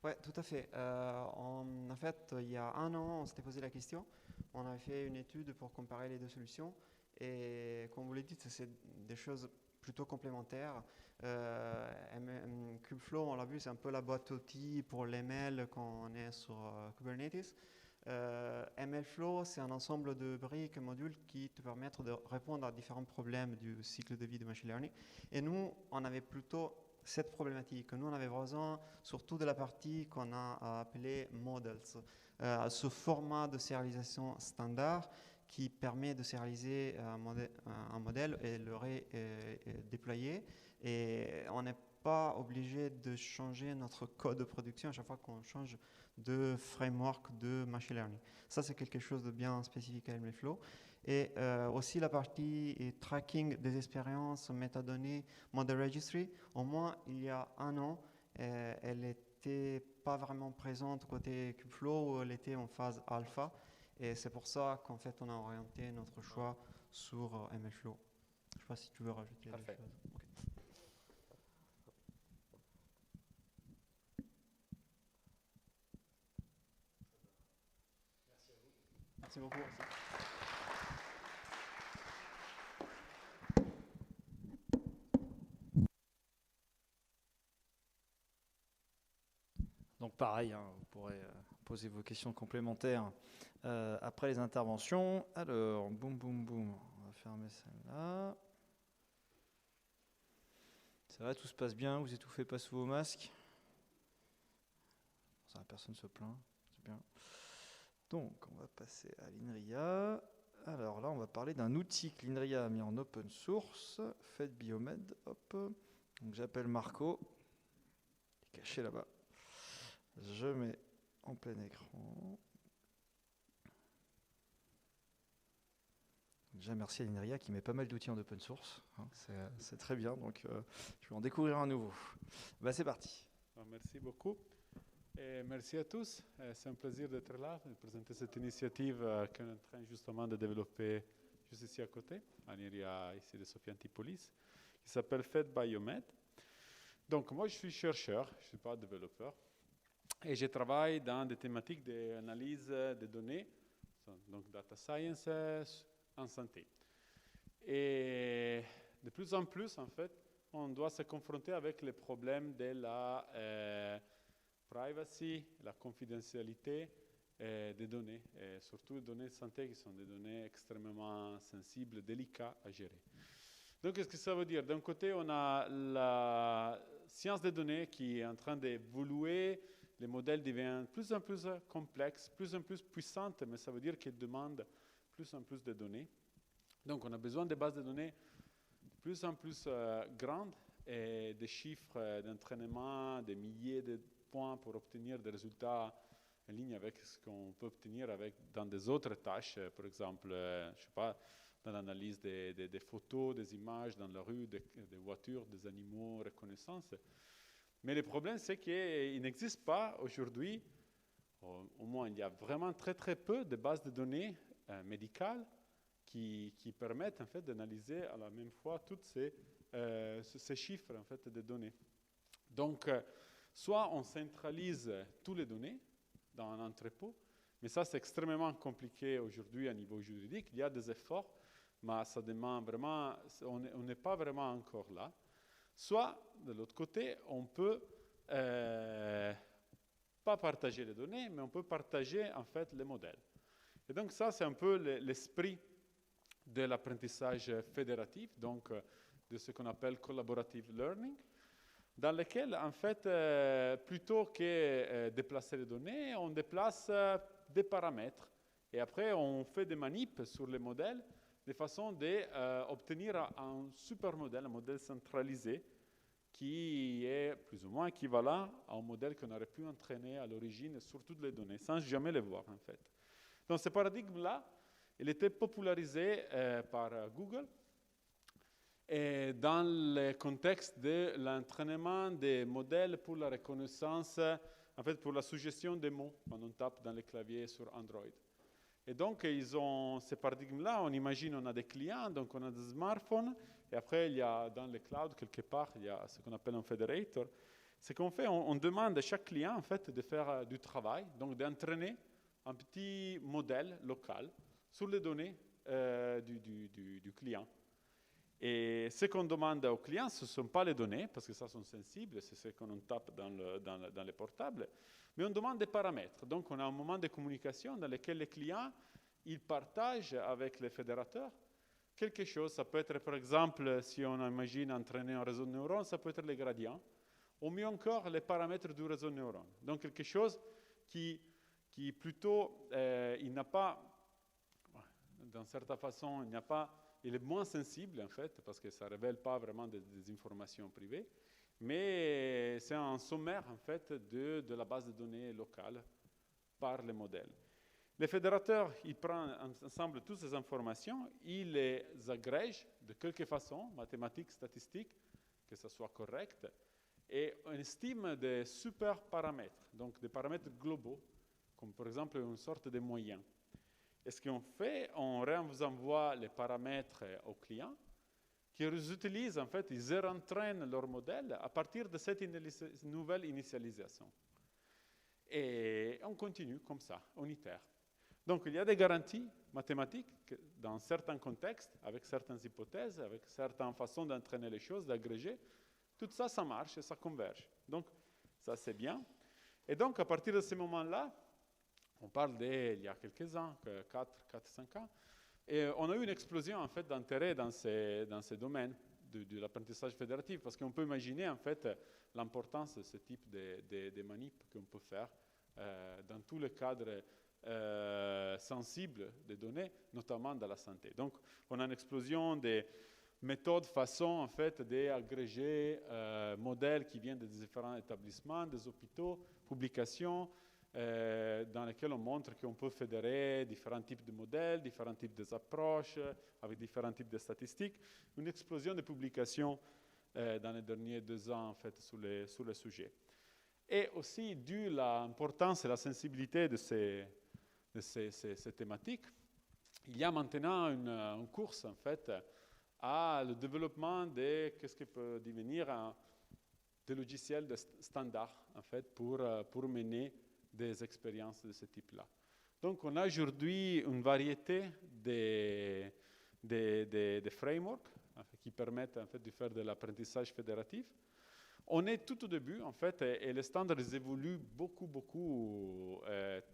Oui, tout à fait. En fait, il y a un an, on s'était posé la question. On avait fait une étude pour comparer les deux solutions. Et comme vous l'avez dit, c'est des choses plutôt complémentaires. Kubeflow, on l'a vu, c'est un peu la boîte outils pour les mails quand on est sur Kubernetes. MLflow, c'est un ensemble de briques et modules qui te permettent de répondre à différents problèmes du cycle de vie de machine learning. Et nous, on avait plutôt cette problématique. Nous, on avait besoin surtout de la partie qu'on a appelée models, ce format de sérialisation standard qui permet de sérialiser un modèle et le déployer. Et on n'est pas obligé de changer notre code de production à chaque fois qu'on change de framework de machine learning. Ça, c'est quelque chose de bien spécifique à MLflow. Et aussi la partie tracking des expériences, métadonnées, model registry. Au moins, il y a un an, elle n'était pas vraiment présente côté Kubeflow, où elle était en phase alpha. Et c'est pour ça qu'en fait, on a orienté notre choix sur MLflow. Je ne sais pas si tu veux rajouter des choses. Merci beaucoup. Donc pareil, hein, vous pourrez poser vos questions complémentaires après les interventions. Alors, boum, on va fermer celle-là. Ça va, tout se passe bien, vous étouffez pas sous vos masques? Ça, personne ne se plaint, c'est bien. Donc, on va passer à l'INRIA. Alors là, on va parler d'un outil que l'INRIA a mis en open source, FedBiomed. Hop. Donc, j'appelle Marco, il est caché là-bas. Je mets en plein écran. Déjà, merci à l'INRIA qui met pas mal d'outils en open source. Hein, c'est très bien, donc je vais en découvrir un nouveau. Bah, c'est parti. Merci beaucoup. Et merci à tous. C'est un plaisir d'être là, de présenter cette initiative qu'on est en train justement de développer juste ici à côté, à l'INRIA ici de Sophia Antipolis, qui s'appelle FedBiomed. Donc, moi, je suis chercheur, je ne suis pas développeur. Et je travaille dans des thématiques d'analyse des données, donc data sciences en santé. Et de plus en plus, en fait, on doit se confronter avec les problèmes de la privacy, la confidentialité des données, et surtout les données de santé qui sont des données extrêmement sensibles, délicates à gérer. Donc, qu'est-ce que ça veut dire? D'un côté, on a la science des données qui est en train d'évoluer, les modèles deviennent de plus en plus complexes, plus en plus puissantes, mais ça veut dire qu'ils demandent plus en plus de données. Donc, on a besoin de bases de données de plus en plus grandes et des chiffres d'entraînement, des milliers de points pour obtenir des résultats en ligne avec ce qu'on peut obtenir dans des autres tâches, par exemple, je ne sais pas, dans l'analyse des photos, des images dans la rue, des voitures, des animaux, reconnaissance. Mais le problème, c'est qu'il n'existe pas aujourd'hui, au moins il y a vraiment très très peu de bases de données médicales qui permettent en fait d'analyser à la même fois tous ces chiffres en fait de données. Donc, soit on centralise toutes les données dans un entrepôt, mais ça c'est extrêmement compliqué aujourd'hui à niveau juridique. Il y a des efforts, mais ça demande vraiment, on n'est pas vraiment encore là. Soit, de l'autre côté, on peut pas partager les données, mais on peut partager en fait les modèles. Et donc ça, c'est un peu l'esprit de l'apprentissage fédératif, donc de ce qu'on appelle collaborative learning, dans lequel, en fait, plutôt que déplacer les données, on déplace des paramètres. Et après, on fait des manips sur les modèles de façon d'obtenir un super modèle, un modèle centralisé, qui est plus ou moins équivalent à un modèle qu'on aurait pu entraîner à l'origine sur toutes les données, sans jamais les voir, en fait. Donc, ce paradigme-là, il était popularisé par Google, et dans le contexte de l'entraînement des modèles pour la reconnaissance, en fait pour la suggestion des mots quand on tape dans les claviers sur Android. Et donc ils ont ce paradigme-là, on imagine on a des clients, donc on a des smartphones, et après il y a dans le cloud quelque part, il y a ce qu'on appelle un federator. Ce qu'on fait, on demande à chaque client en fait de faire du travail, donc d'entraîner un petit modèle local sur les données du client. Et ce qu'on demande aux clients, ce ne sont pas les données, parce que ça sont sensibles, c'est ce qu'on tape dans les portables, mais on demande des paramètres. Donc on a un moment de communication dans lequel les clients, ils partagent avec les fédérateurs quelque chose. Ça peut être par exemple, si on imagine entraîner un réseau de neurones, ça peut être les gradients, ou mieux encore les paramètres du réseau de neurones. Donc quelque chose qui plutôt, il n'a pas, d'une certaine façon, il est moins sensible, en fait, parce que ça ne révèle pas vraiment des informations privées, mais c'est un sommaire, en fait, de la base de données locale par les modèles. Le fédérateur, il prend ensemble toutes ces informations, il les agrège de quelque façon, mathématiques, statistiques, que ça soit correct, et on estime des super paramètres, donc des paramètres globaux, comme par exemple une sorte de moyen. Et ce qu'on fait, on vous envoie les paramètres aux clients qui les utilisent, en fait, ils réentraînent leur modèle à partir de cette nouvelle initialisation. Et on continue comme ça, on itère. Donc, il y a des garanties mathématiques dans certains contextes, avec certaines hypothèses, avec certaines façons d'entraîner les choses, d'agréger. Tout ça, ça marche et ça converge. Donc, ça, c'est bien. Et donc, à partir de ce moment-là, on parle d'il y a quelques ans, 4-5 ans, et on a eu une explosion en fait, d'intérêt dans ces domaines de l'apprentissage fédératif, parce qu'on peut imaginer en fait, l'importance de ce type de manip qu'on peut faire dans tous les cadres sensibles des données, notamment dans la santé. Donc, on a une explosion des méthodes, façons en fait, d'agréger modèles qui viennent des différents établissements, des hôpitaux, publications, dans lesquels on montre qu'on peut fédérer différents types de modèles, différents types d'approches, avec différents types de statistiques. Une explosion de publications dans les derniers 2 ans en fait, sur le sujet. Et aussi, dû à l'importance et la sensibilité de ces thématiques, il y a maintenant une course en fait, à le développement de ce qui peut devenir des logiciels de standard en fait, pour mener des expériences de ce type-là. Donc, on a aujourd'hui une variété de des frameworks qui permettent en fait, de faire de l'apprentissage fédératif. On est tout au début, en fait, et les standards évoluent beaucoup,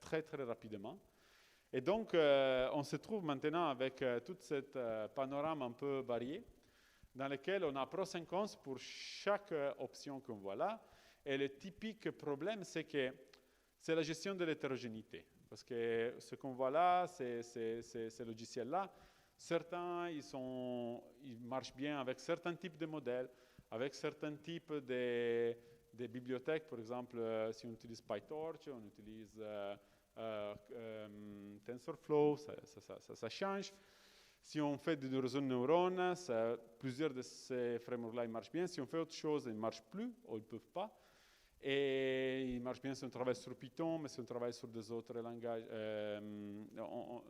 très rapidement. Et donc, on se trouve maintenant avec tout ce panorama un peu varié, dans lequel on a pros et cons pour chaque option qu'on voit là. Et le typique problème, c'est que c'est la gestion de l'hétérogénéité. Parce que ce qu'on voit là, ces logiciels-là, certains, ils marchent bien avec certains types de modèles, avec certains types de bibliothèques. Par exemple, si on utilise PyTorch, on utilise TensorFlow, ça change. Si on fait du réseau de neurones, plusieurs de ces frameworks-là marchent bien. Si on fait autre chose, ils ne marchent plus ou ils ne peuvent pas. Et il marche bien si on travaille sur Python, mais si on travaille sur des autres langages,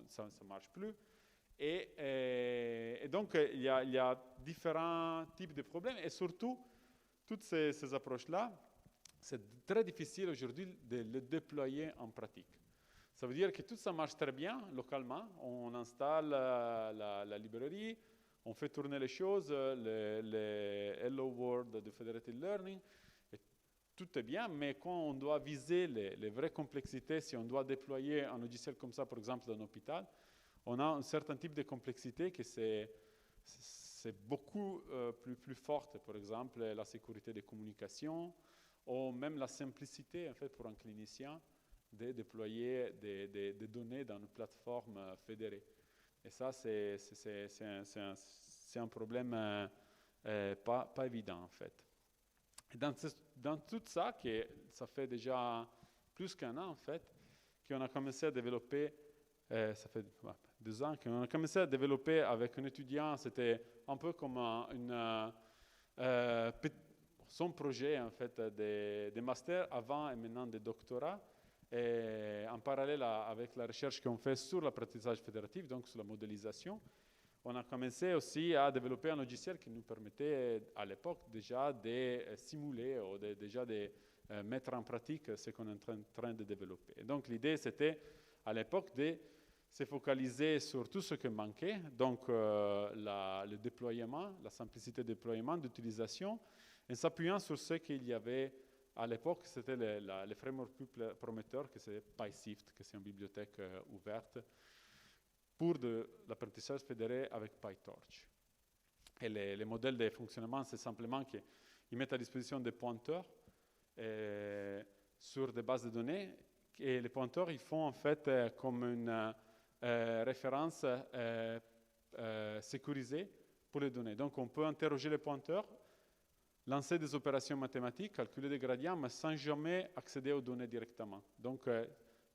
ça ne marche plus. Et donc, il y a différents types de problèmes. Et surtout, toutes ces approches-là, c'est très difficile aujourd'hui de les déployer en pratique. Ça veut dire que tout ça marche très bien localement. On installe la librairie, on fait tourner les choses, les Hello World de Federated Learning. Tout est bien, mais quand on doit viser les vraies complexités, si on doit déployer un logiciel comme ça, par exemple, dans un hôpital, on a un certain type de complexité qui c'est beaucoup plus forte. Par exemple, la sécurité des communications, ou même la simplicité, en fait, pour un clinicien, de déployer des données dans une plateforme fédérée. Et ça, c'est un problème pas évident, en fait. Et dans tout ça, ça fait déjà plus qu'1 an, en fait, qu'on a commencé à développer, ça fait 2 ans, qu'on a commencé à développer avec un étudiant. C'était un peu comme son projet, en fait, de master avant et maintenant de doctorat. Et en parallèle avec la recherche qu'on fait sur l'apprentissage fédératif, donc sur la modélisation, on a commencé aussi à développer un logiciel qui nous permettait à l'époque déjà de simuler ou déjà de mettre en pratique ce qu'on est en train de développer. Et donc l'idée, c'était à l'époque de se focaliser sur tout ce qui manquait, donc le déploiement, la simplicité de déploiement, d'utilisation, en s'appuyant sur ce qu'il y avait à l'époque. C'était le framework plus prometteur, que c'est PySift, que c'est une bibliothèque ouverte pour de l'apprentissage fédéré avec PyTorch. Et les modèles de fonctionnement, c'est simplement qu'ils mettent à disposition des pointeurs sur des bases de données. Et les pointeurs, ils font en fait comme une référence sécurisée pour les données. Donc on peut interroger les pointeurs, lancer des opérations mathématiques, calculer des gradients, mais sans jamais accéder aux données directement. Donc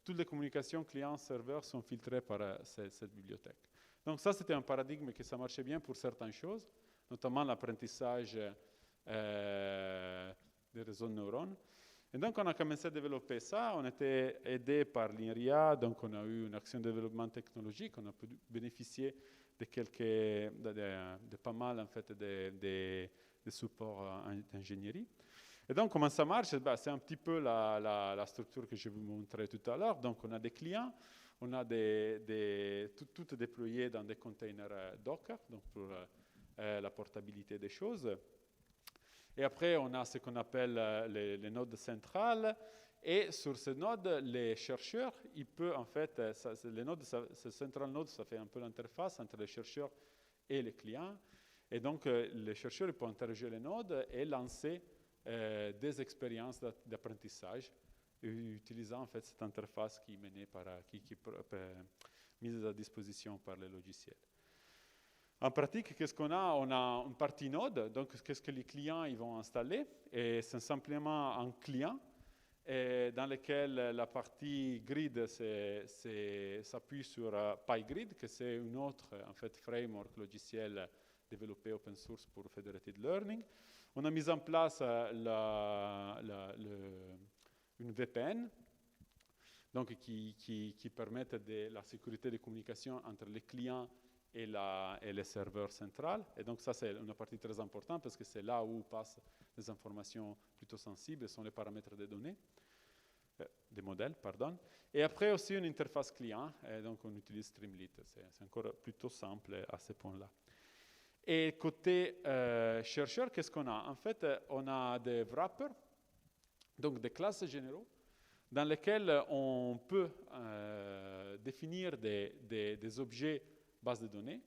toutes les communications client-serveur sont filtrées par cette bibliothèque. Donc ça, c'était un paradigme que ça marchait bien pour certaines choses, notamment l'apprentissage des réseaux de neurones. Et donc, on a commencé à développer ça. On était aidé par l'INRIA, donc on a eu une action de développement technologique. On a pu bénéficier de pas mal, en fait, de supports d'ingénierie. Et donc, comment ça marche? C'est un petit peu la structure que je vous montrais tout à l'heure. Donc, on a des clients, on a tout est déployé dans des containers Docker, donc pour la portabilité des choses. Et après, on a ce qu'on appelle les nodes centrales. Et sur ces nodes, les chercheurs, ils peuvent, en fait, ce central node, ça fait un peu l'interface entre les chercheurs et les clients. Et donc, les chercheurs, ils peuvent interroger les nodes et lancer des expériences d'apprentissage, utilisant en fait cette interface qui est menée mise à disposition par le logiciel. En pratique, qu'est-ce qu'on a? On a une partie node, donc qu'est-ce que les clients ils vont installer? Et c'est simplement un client dans lequel la partie grid s'appuie sur PyGrid, que c'est une autre en fait, framework logiciel développé open source pour Federated Learning. On a mis en place une VPN donc qui permet la sécurité des communications entre les clients et le serveur central. Et donc ça, c'est une partie très importante parce que c'est là où passent les informations plutôt sensibles, sont les paramètres des données. des modèles, pardon. Et après aussi une interface client, et donc on utilise Streamlit. C'est encore plutôt simple à ce point-là. Et côté chercheur, qu'est-ce qu'on a? En fait, on a des wrappers, donc des classes généraux, dans lesquelles on peut définir des objets bases de données,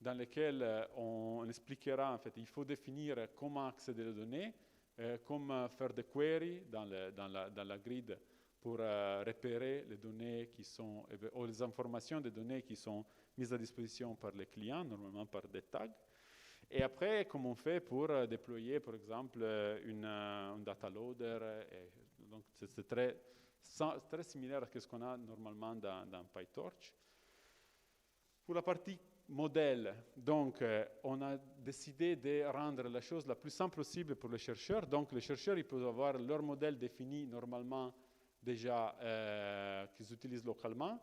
dans lesquels on expliquera, en fait, il faut définir comment accéder aux données, comment faire des queries dans la grid pour repérer les données qui sont, ou les informations des données qui sont mises à disposition par les clients, normalement par des tags. Et après, comment on fait pour déployer, par exemple, un data loader. Donc, c'est très similaire à ce qu'on a normalement dans PyTorch. Pour la partie modèle, donc, on a décidé de rendre la chose la plus simple possible pour les chercheurs. Donc, les chercheurs, ils peuvent avoir leur modèle défini normalement déjà qu'ils utilisent localement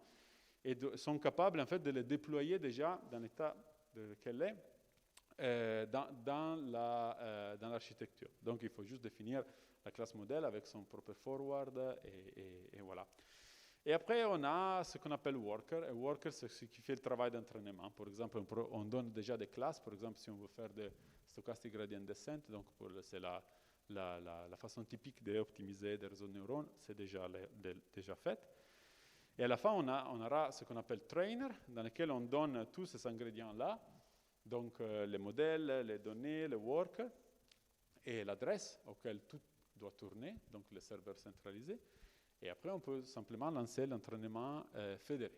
et sont capables, en fait, de le déployer déjà dans l'état dans lequel est. Dans l'architecture. Donc, il faut juste définir la classe modèle avec son propre forward et voilà. Et après, on a ce qu'on appelle worker. Et worker, c'est ce qui fait le travail d'entraînement. Par exemple, on donne déjà des classes. Par exemple, si on veut faire de stochastic gradient descent, donc c'est la façon typique d'optimiser des réseaux de neurones, c'est déjà fait. Et à la fin, on aura ce qu'on appelle trainer, dans lequel on donne tous ces ingrédients-là. Donc, les modèles, les données, le worker et l'adresse auquel tout doit tourner, donc le serveur centralisé. Et après, on peut simplement lancer l'entraînement fédéré.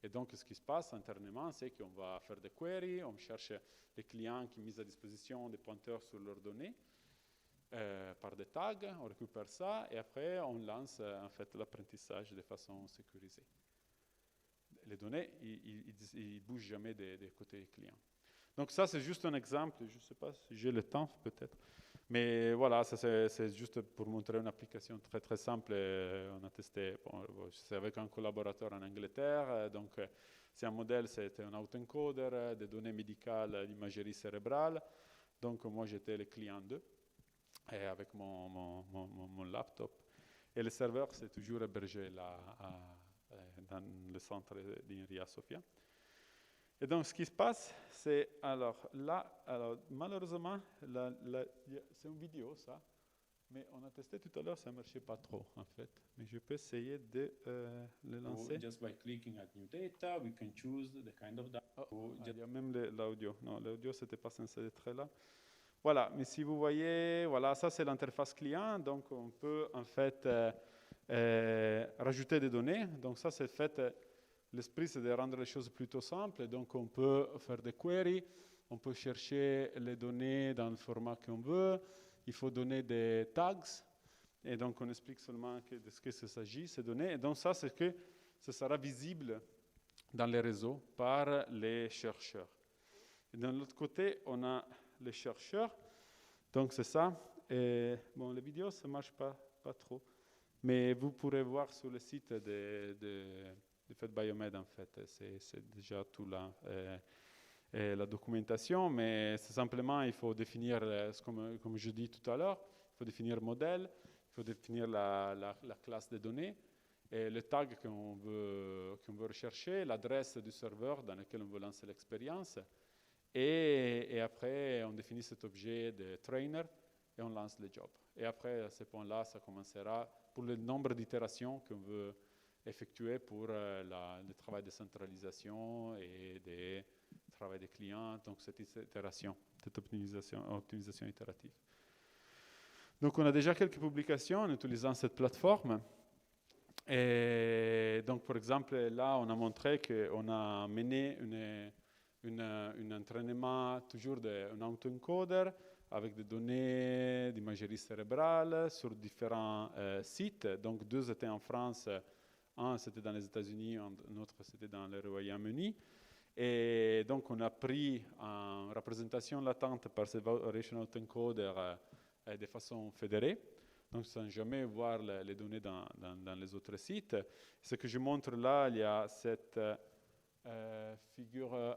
Et donc, ce qui se passe internement, c'est qu'on va faire des queries, on cherche les clients qui mettent à disposition des pointeurs sur leurs données par des tags, on récupère ça et après, on lance en fait l'apprentissage de façon sécurisée. Les données, ils ne bougent jamais des côtés clients. Donc ça, c'est juste un exemple. Je ne sais pas si j'ai le temps, peut-être. Mais voilà, ça, c'est juste pour montrer une application très, très simple. On a testé, c'est avec un collaborateur en Angleterre. Donc, c'est un modèle, c'était un autoencoder, des données médicales, d'imagerie cérébrale. Donc, moi, j'étais le client 2 avec mon laptop. Et le serveur, c'est toujours hébergé là, dans le centre d'Inria Sofia. Et donc, ce qui se passe, c'est, malheureusement, c'est une vidéo, ça, mais on a testé tout à l'heure, ça ne marchait pas trop, en fait. Mais je peux essayer de le lancer. Just by clicking at new data, we can choose the kind of data. Il y a même l'audio. Non, l'audio, ce n'était pas censé être là. Voilà, mais si vous voyez, voilà, ça, c'est l'interface client. Donc, on peut, en fait, rajouter des données. Donc, ça, c'est fait... L'esprit, c'est de rendre les choses plutôt simples. Donc, on peut faire des queries, on peut chercher les données dans le format qu'on veut. Il faut donner des tags. Et donc, on explique seulement de ce que ça s'agit, ces données. Et donc, ça, c'est que ça sera visible dans les réseaux par les chercheurs. Et de l'autre côté, on a les chercheurs. Donc, c'est ça. Et, bon, les vidéos, ça ne marche pas trop. Mais vous pourrez voir sur le site de Fed Biomed, en fait, c'est déjà tout là, la documentation, mais c'est simplement, il faut définir, comme je dis tout à l'heure, il faut définir le modèle, il faut définir la classe de données, et le tag qu'on veut rechercher, l'adresse du serveur dans lequel on veut lancer l'expérience, et après, on définit cet objet de trainer, et on lance le job. Et après, à ce point-là, ça commencera pour le nombre d'itérations qu'on veut effectué pour le travail de centralisation et le travail des clients, donc cette itération, cette optimisation itérative. Donc on a déjà quelques publications en utilisant cette plateforme. Et donc par exemple, là on a montré qu'on a mené un entraînement toujours d'un autoencoder avec des données d'imagerie cérébrale sur différents sites. Donc 2 étaient en France. Un, c'était dans les États-Unis, un autre, c'était dans le Royaume-Uni. Et donc, on a pris en représentation latente par ce Variational Autoencoder de façon fédérée, donc sans jamais voir les données dans les autres sites. Ce que je montre là, il y a cette figure...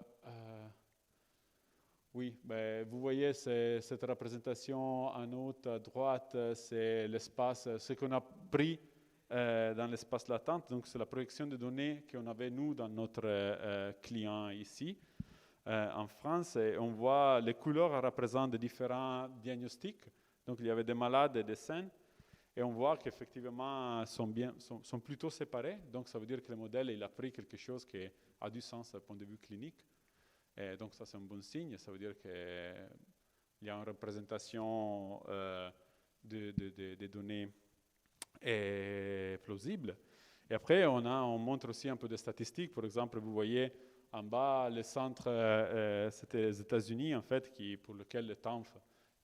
oui, ben, vous voyez cette représentation en haut à droite, c'est l'espace, ce qu'on a pris dans l'espace latent. Donc, c'est la projection de données qu'on avait, nous, dans notre client ici, en France. Et on voit les couleurs représentent différents diagnostics. Donc, il y avait des malades et des sains. Et on voit qu'effectivement, sont plutôt séparés. Donc, ça veut dire que le modèle il a pris quelque chose qui a du sens du point de vue clinique. Et donc, ça, c'est un bon signe. Ça veut dire qu'il y a une représentation des données plausible. Et après, on montre aussi un peu de statistiques. Par exemple, vous voyez en bas, le centre, c'était les États-Unis, en fait, pour lequel le temps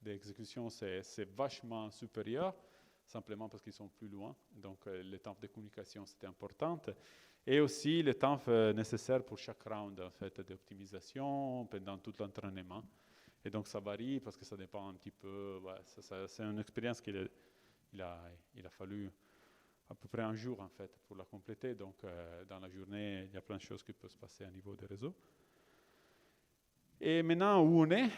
d'exécution, c'est vachement supérieur, simplement parce qu'ils sont plus loin. Donc, le temps de communication, c'était important. Et aussi, le temps nécessaire pour chaque round, en fait, d'optimisation pendant tout l'entraînement. Et donc, ça varie parce que ça dépend un petit peu. Ouais, c'est une expérience qu'il a fallu à peu près un jour, en fait, pour la compléter. Donc, dans la journée, il y a plein de choses qui peuvent se passer au niveau des réseaux. Et maintenant, où on est?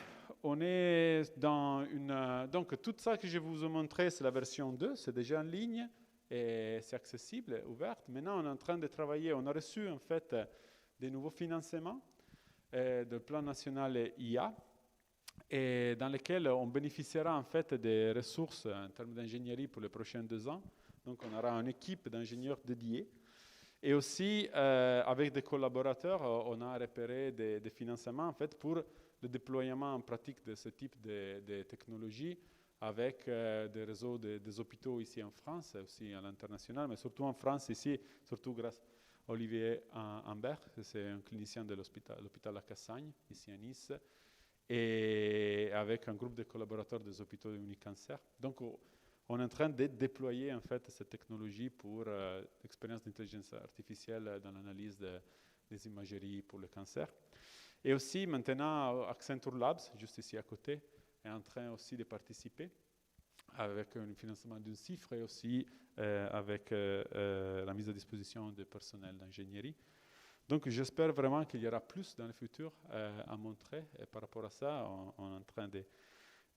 On est dans une... donc, tout ça que je vous ai montré, c'est la version 2. C'est déjà en ligne et c'est accessible, ouverte. Maintenant, on est en train de travailler. On a reçu, en fait, des nouveaux financements du plan national IA, et dans lesquels on bénéficiera, en fait, des ressources en termes d'ingénierie pour les prochains 2 ans. Donc, on aura une équipe d'ingénieurs dédiés. Et aussi, avec des collaborateurs, on a repéré des financements, en fait, pour le déploiement en pratique de ce type de technologie avec des réseaux des hôpitaux ici en France, aussi à l'international, mais surtout en France, ici, surtout grâce à Olivier Ambert, c'est un clinicien de l'hôpital La Cassagne, ici à Nice, et avec un groupe de collaborateurs des hôpitaux de Unicancer. Donc, on est en train de déployer, en fait, cette technologie pour l'expérience d'intelligence artificielle dans l'analyse des imageries pour le cancer. Et aussi, maintenant, Accenture Labs, juste ici à côté, est en train aussi de participer avec un financement d'une cifre et aussi avec la mise à disposition de personnel d'ingénierie. Donc, j'espère vraiment qu'il y aura plus dans le futur à montrer. Et par rapport à ça, on est en train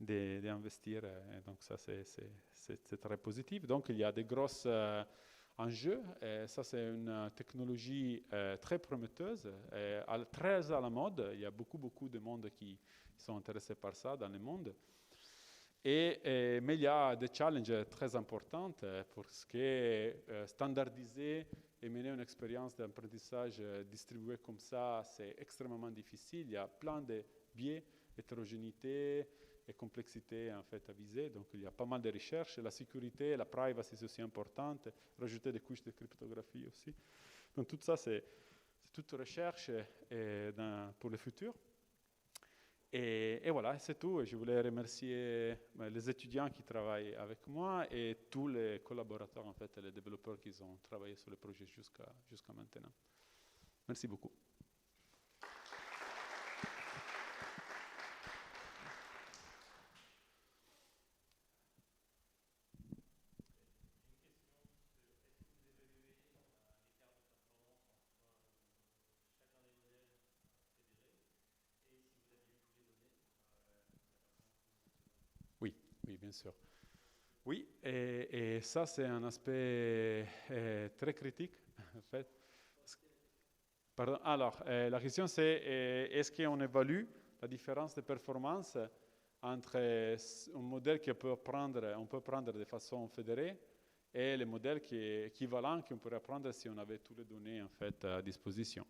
d'investir. Donc, ça, c'est très positif. Donc, il y a des gros enjeux. Et ça, c'est une technologie très prometteuse, très à la mode. Il y a beaucoup de monde qui sont intéressés par ça dans le monde. Mais il y a des challenges très importants pour ce qui est standardisé et mener une expérience d'apprentissage distribuée comme ça, c'est extrêmement difficile. Il y a plein de biais, hétérogénéité et complexité en fait à viser. Donc il y a pas mal de recherches. La sécurité, la privacy c'est aussi importante. Rajouter des couches de cryptographie aussi. Donc tout ça c'est toute recherche pour le futur. Et voilà, c'est tout. Je voulais remercier les étudiants qui travaillent avec moi et tous les collaborateurs, en fait, et les développeurs qui ont travaillé sur le projet jusqu'à maintenant. Merci beaucoup. Oui, bien sûr. Oui, et ça, c'est un aspect très critique, en fait. Pardon. Alors, la question, c'est est-ce qu'on évalue la différence de performance entre un modèle qu'on peut prendre de façon fédérée et le modèle qui est équivalent qu'on pourrait prendre si on avait toutes les données, en fait, à disposition.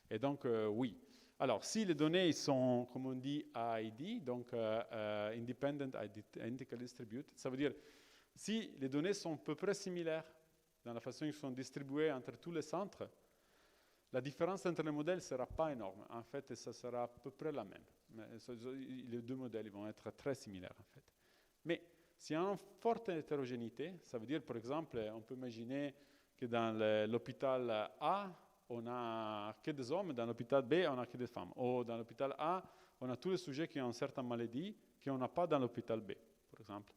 Et donc, oui. Alors, si les données sont, comme on dit, AID, donc Independent Identically Distributed, ça veut dire si les données sont à peu près similaires dans la façon dont ils sont distribuées entre tous les centres, la différence entre les modèles ne sera pas énorme. En fait, ça sera à peu près la même. Les deux modèles ils vont être très similaires, en fait. Mais s'il y a une forte hétérogénéité, ça veut dire, par exemple, on peut imaginer que dans l'hôpital A, on n'a que des hommes, dans l'hôpital B, on n'a que des femmes. Ou dans l'hôpital A, on a tous les sujets qui ont une certaine maladie qu'on n'a pas dans l'hôpital B, par exemple.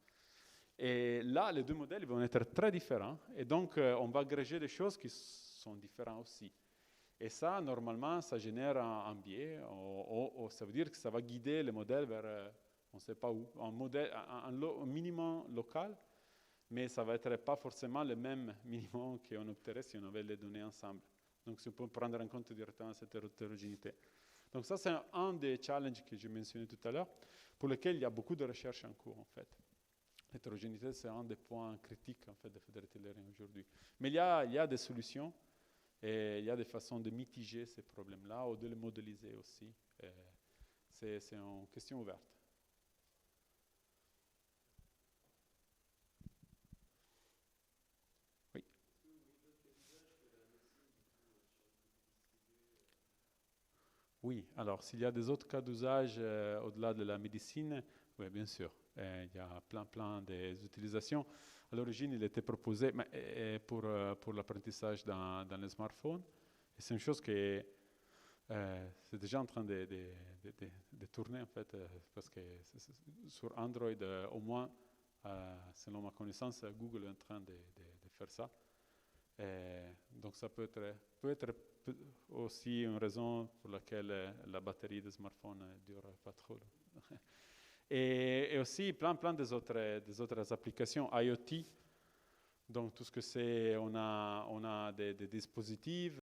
Et là, les deux modèles vont être très différents. Et donc, on va agréger des choses qui sont différentes aussi. Et ça, normalement, ça génère un biais. Ça veut dire que ça va guider le modèle vers, on ne sait pas où, un minimum local. mais ça va être pas forcément le même minimum qu'on obtiendrait si on avait les données ensemble. Donc, on peut prendre en compte directement cette hétérogénéité. Donc, ça, c'est un des challenges que j'ai mentionné tout à l'heure, pour lesquels il y a beaucoup de recherches en cours, en fait. L'hétérogénéité, c'est un des points critiques, en fait, de Federated Learning aujourd'hui. Mais il y a des solutions, et il y a des façons de mitiger ces problèmes-là, ou de les modéliser aussi. C'est une question ouverte. Oui. Oui, alors s'il y a des autres cas d'usage au-delà de la médecine, oui, bien sûr. Il y a plein des utilisations. À l'origine, il était proposé pour l'apprentissage dans les smartphones. Et c'est une chose qui c'est déjà en train de tourner, en fait, parce que sur Android, au moins, selon ma connaissance, Google est en train de faire ça. Donc ça peut être aussi une raison pour laquelle la batterie des smartphones ne dure pas trop. Et aussi plein des autres applications IoT. Donc tout ce que c'est, on a des dispositifs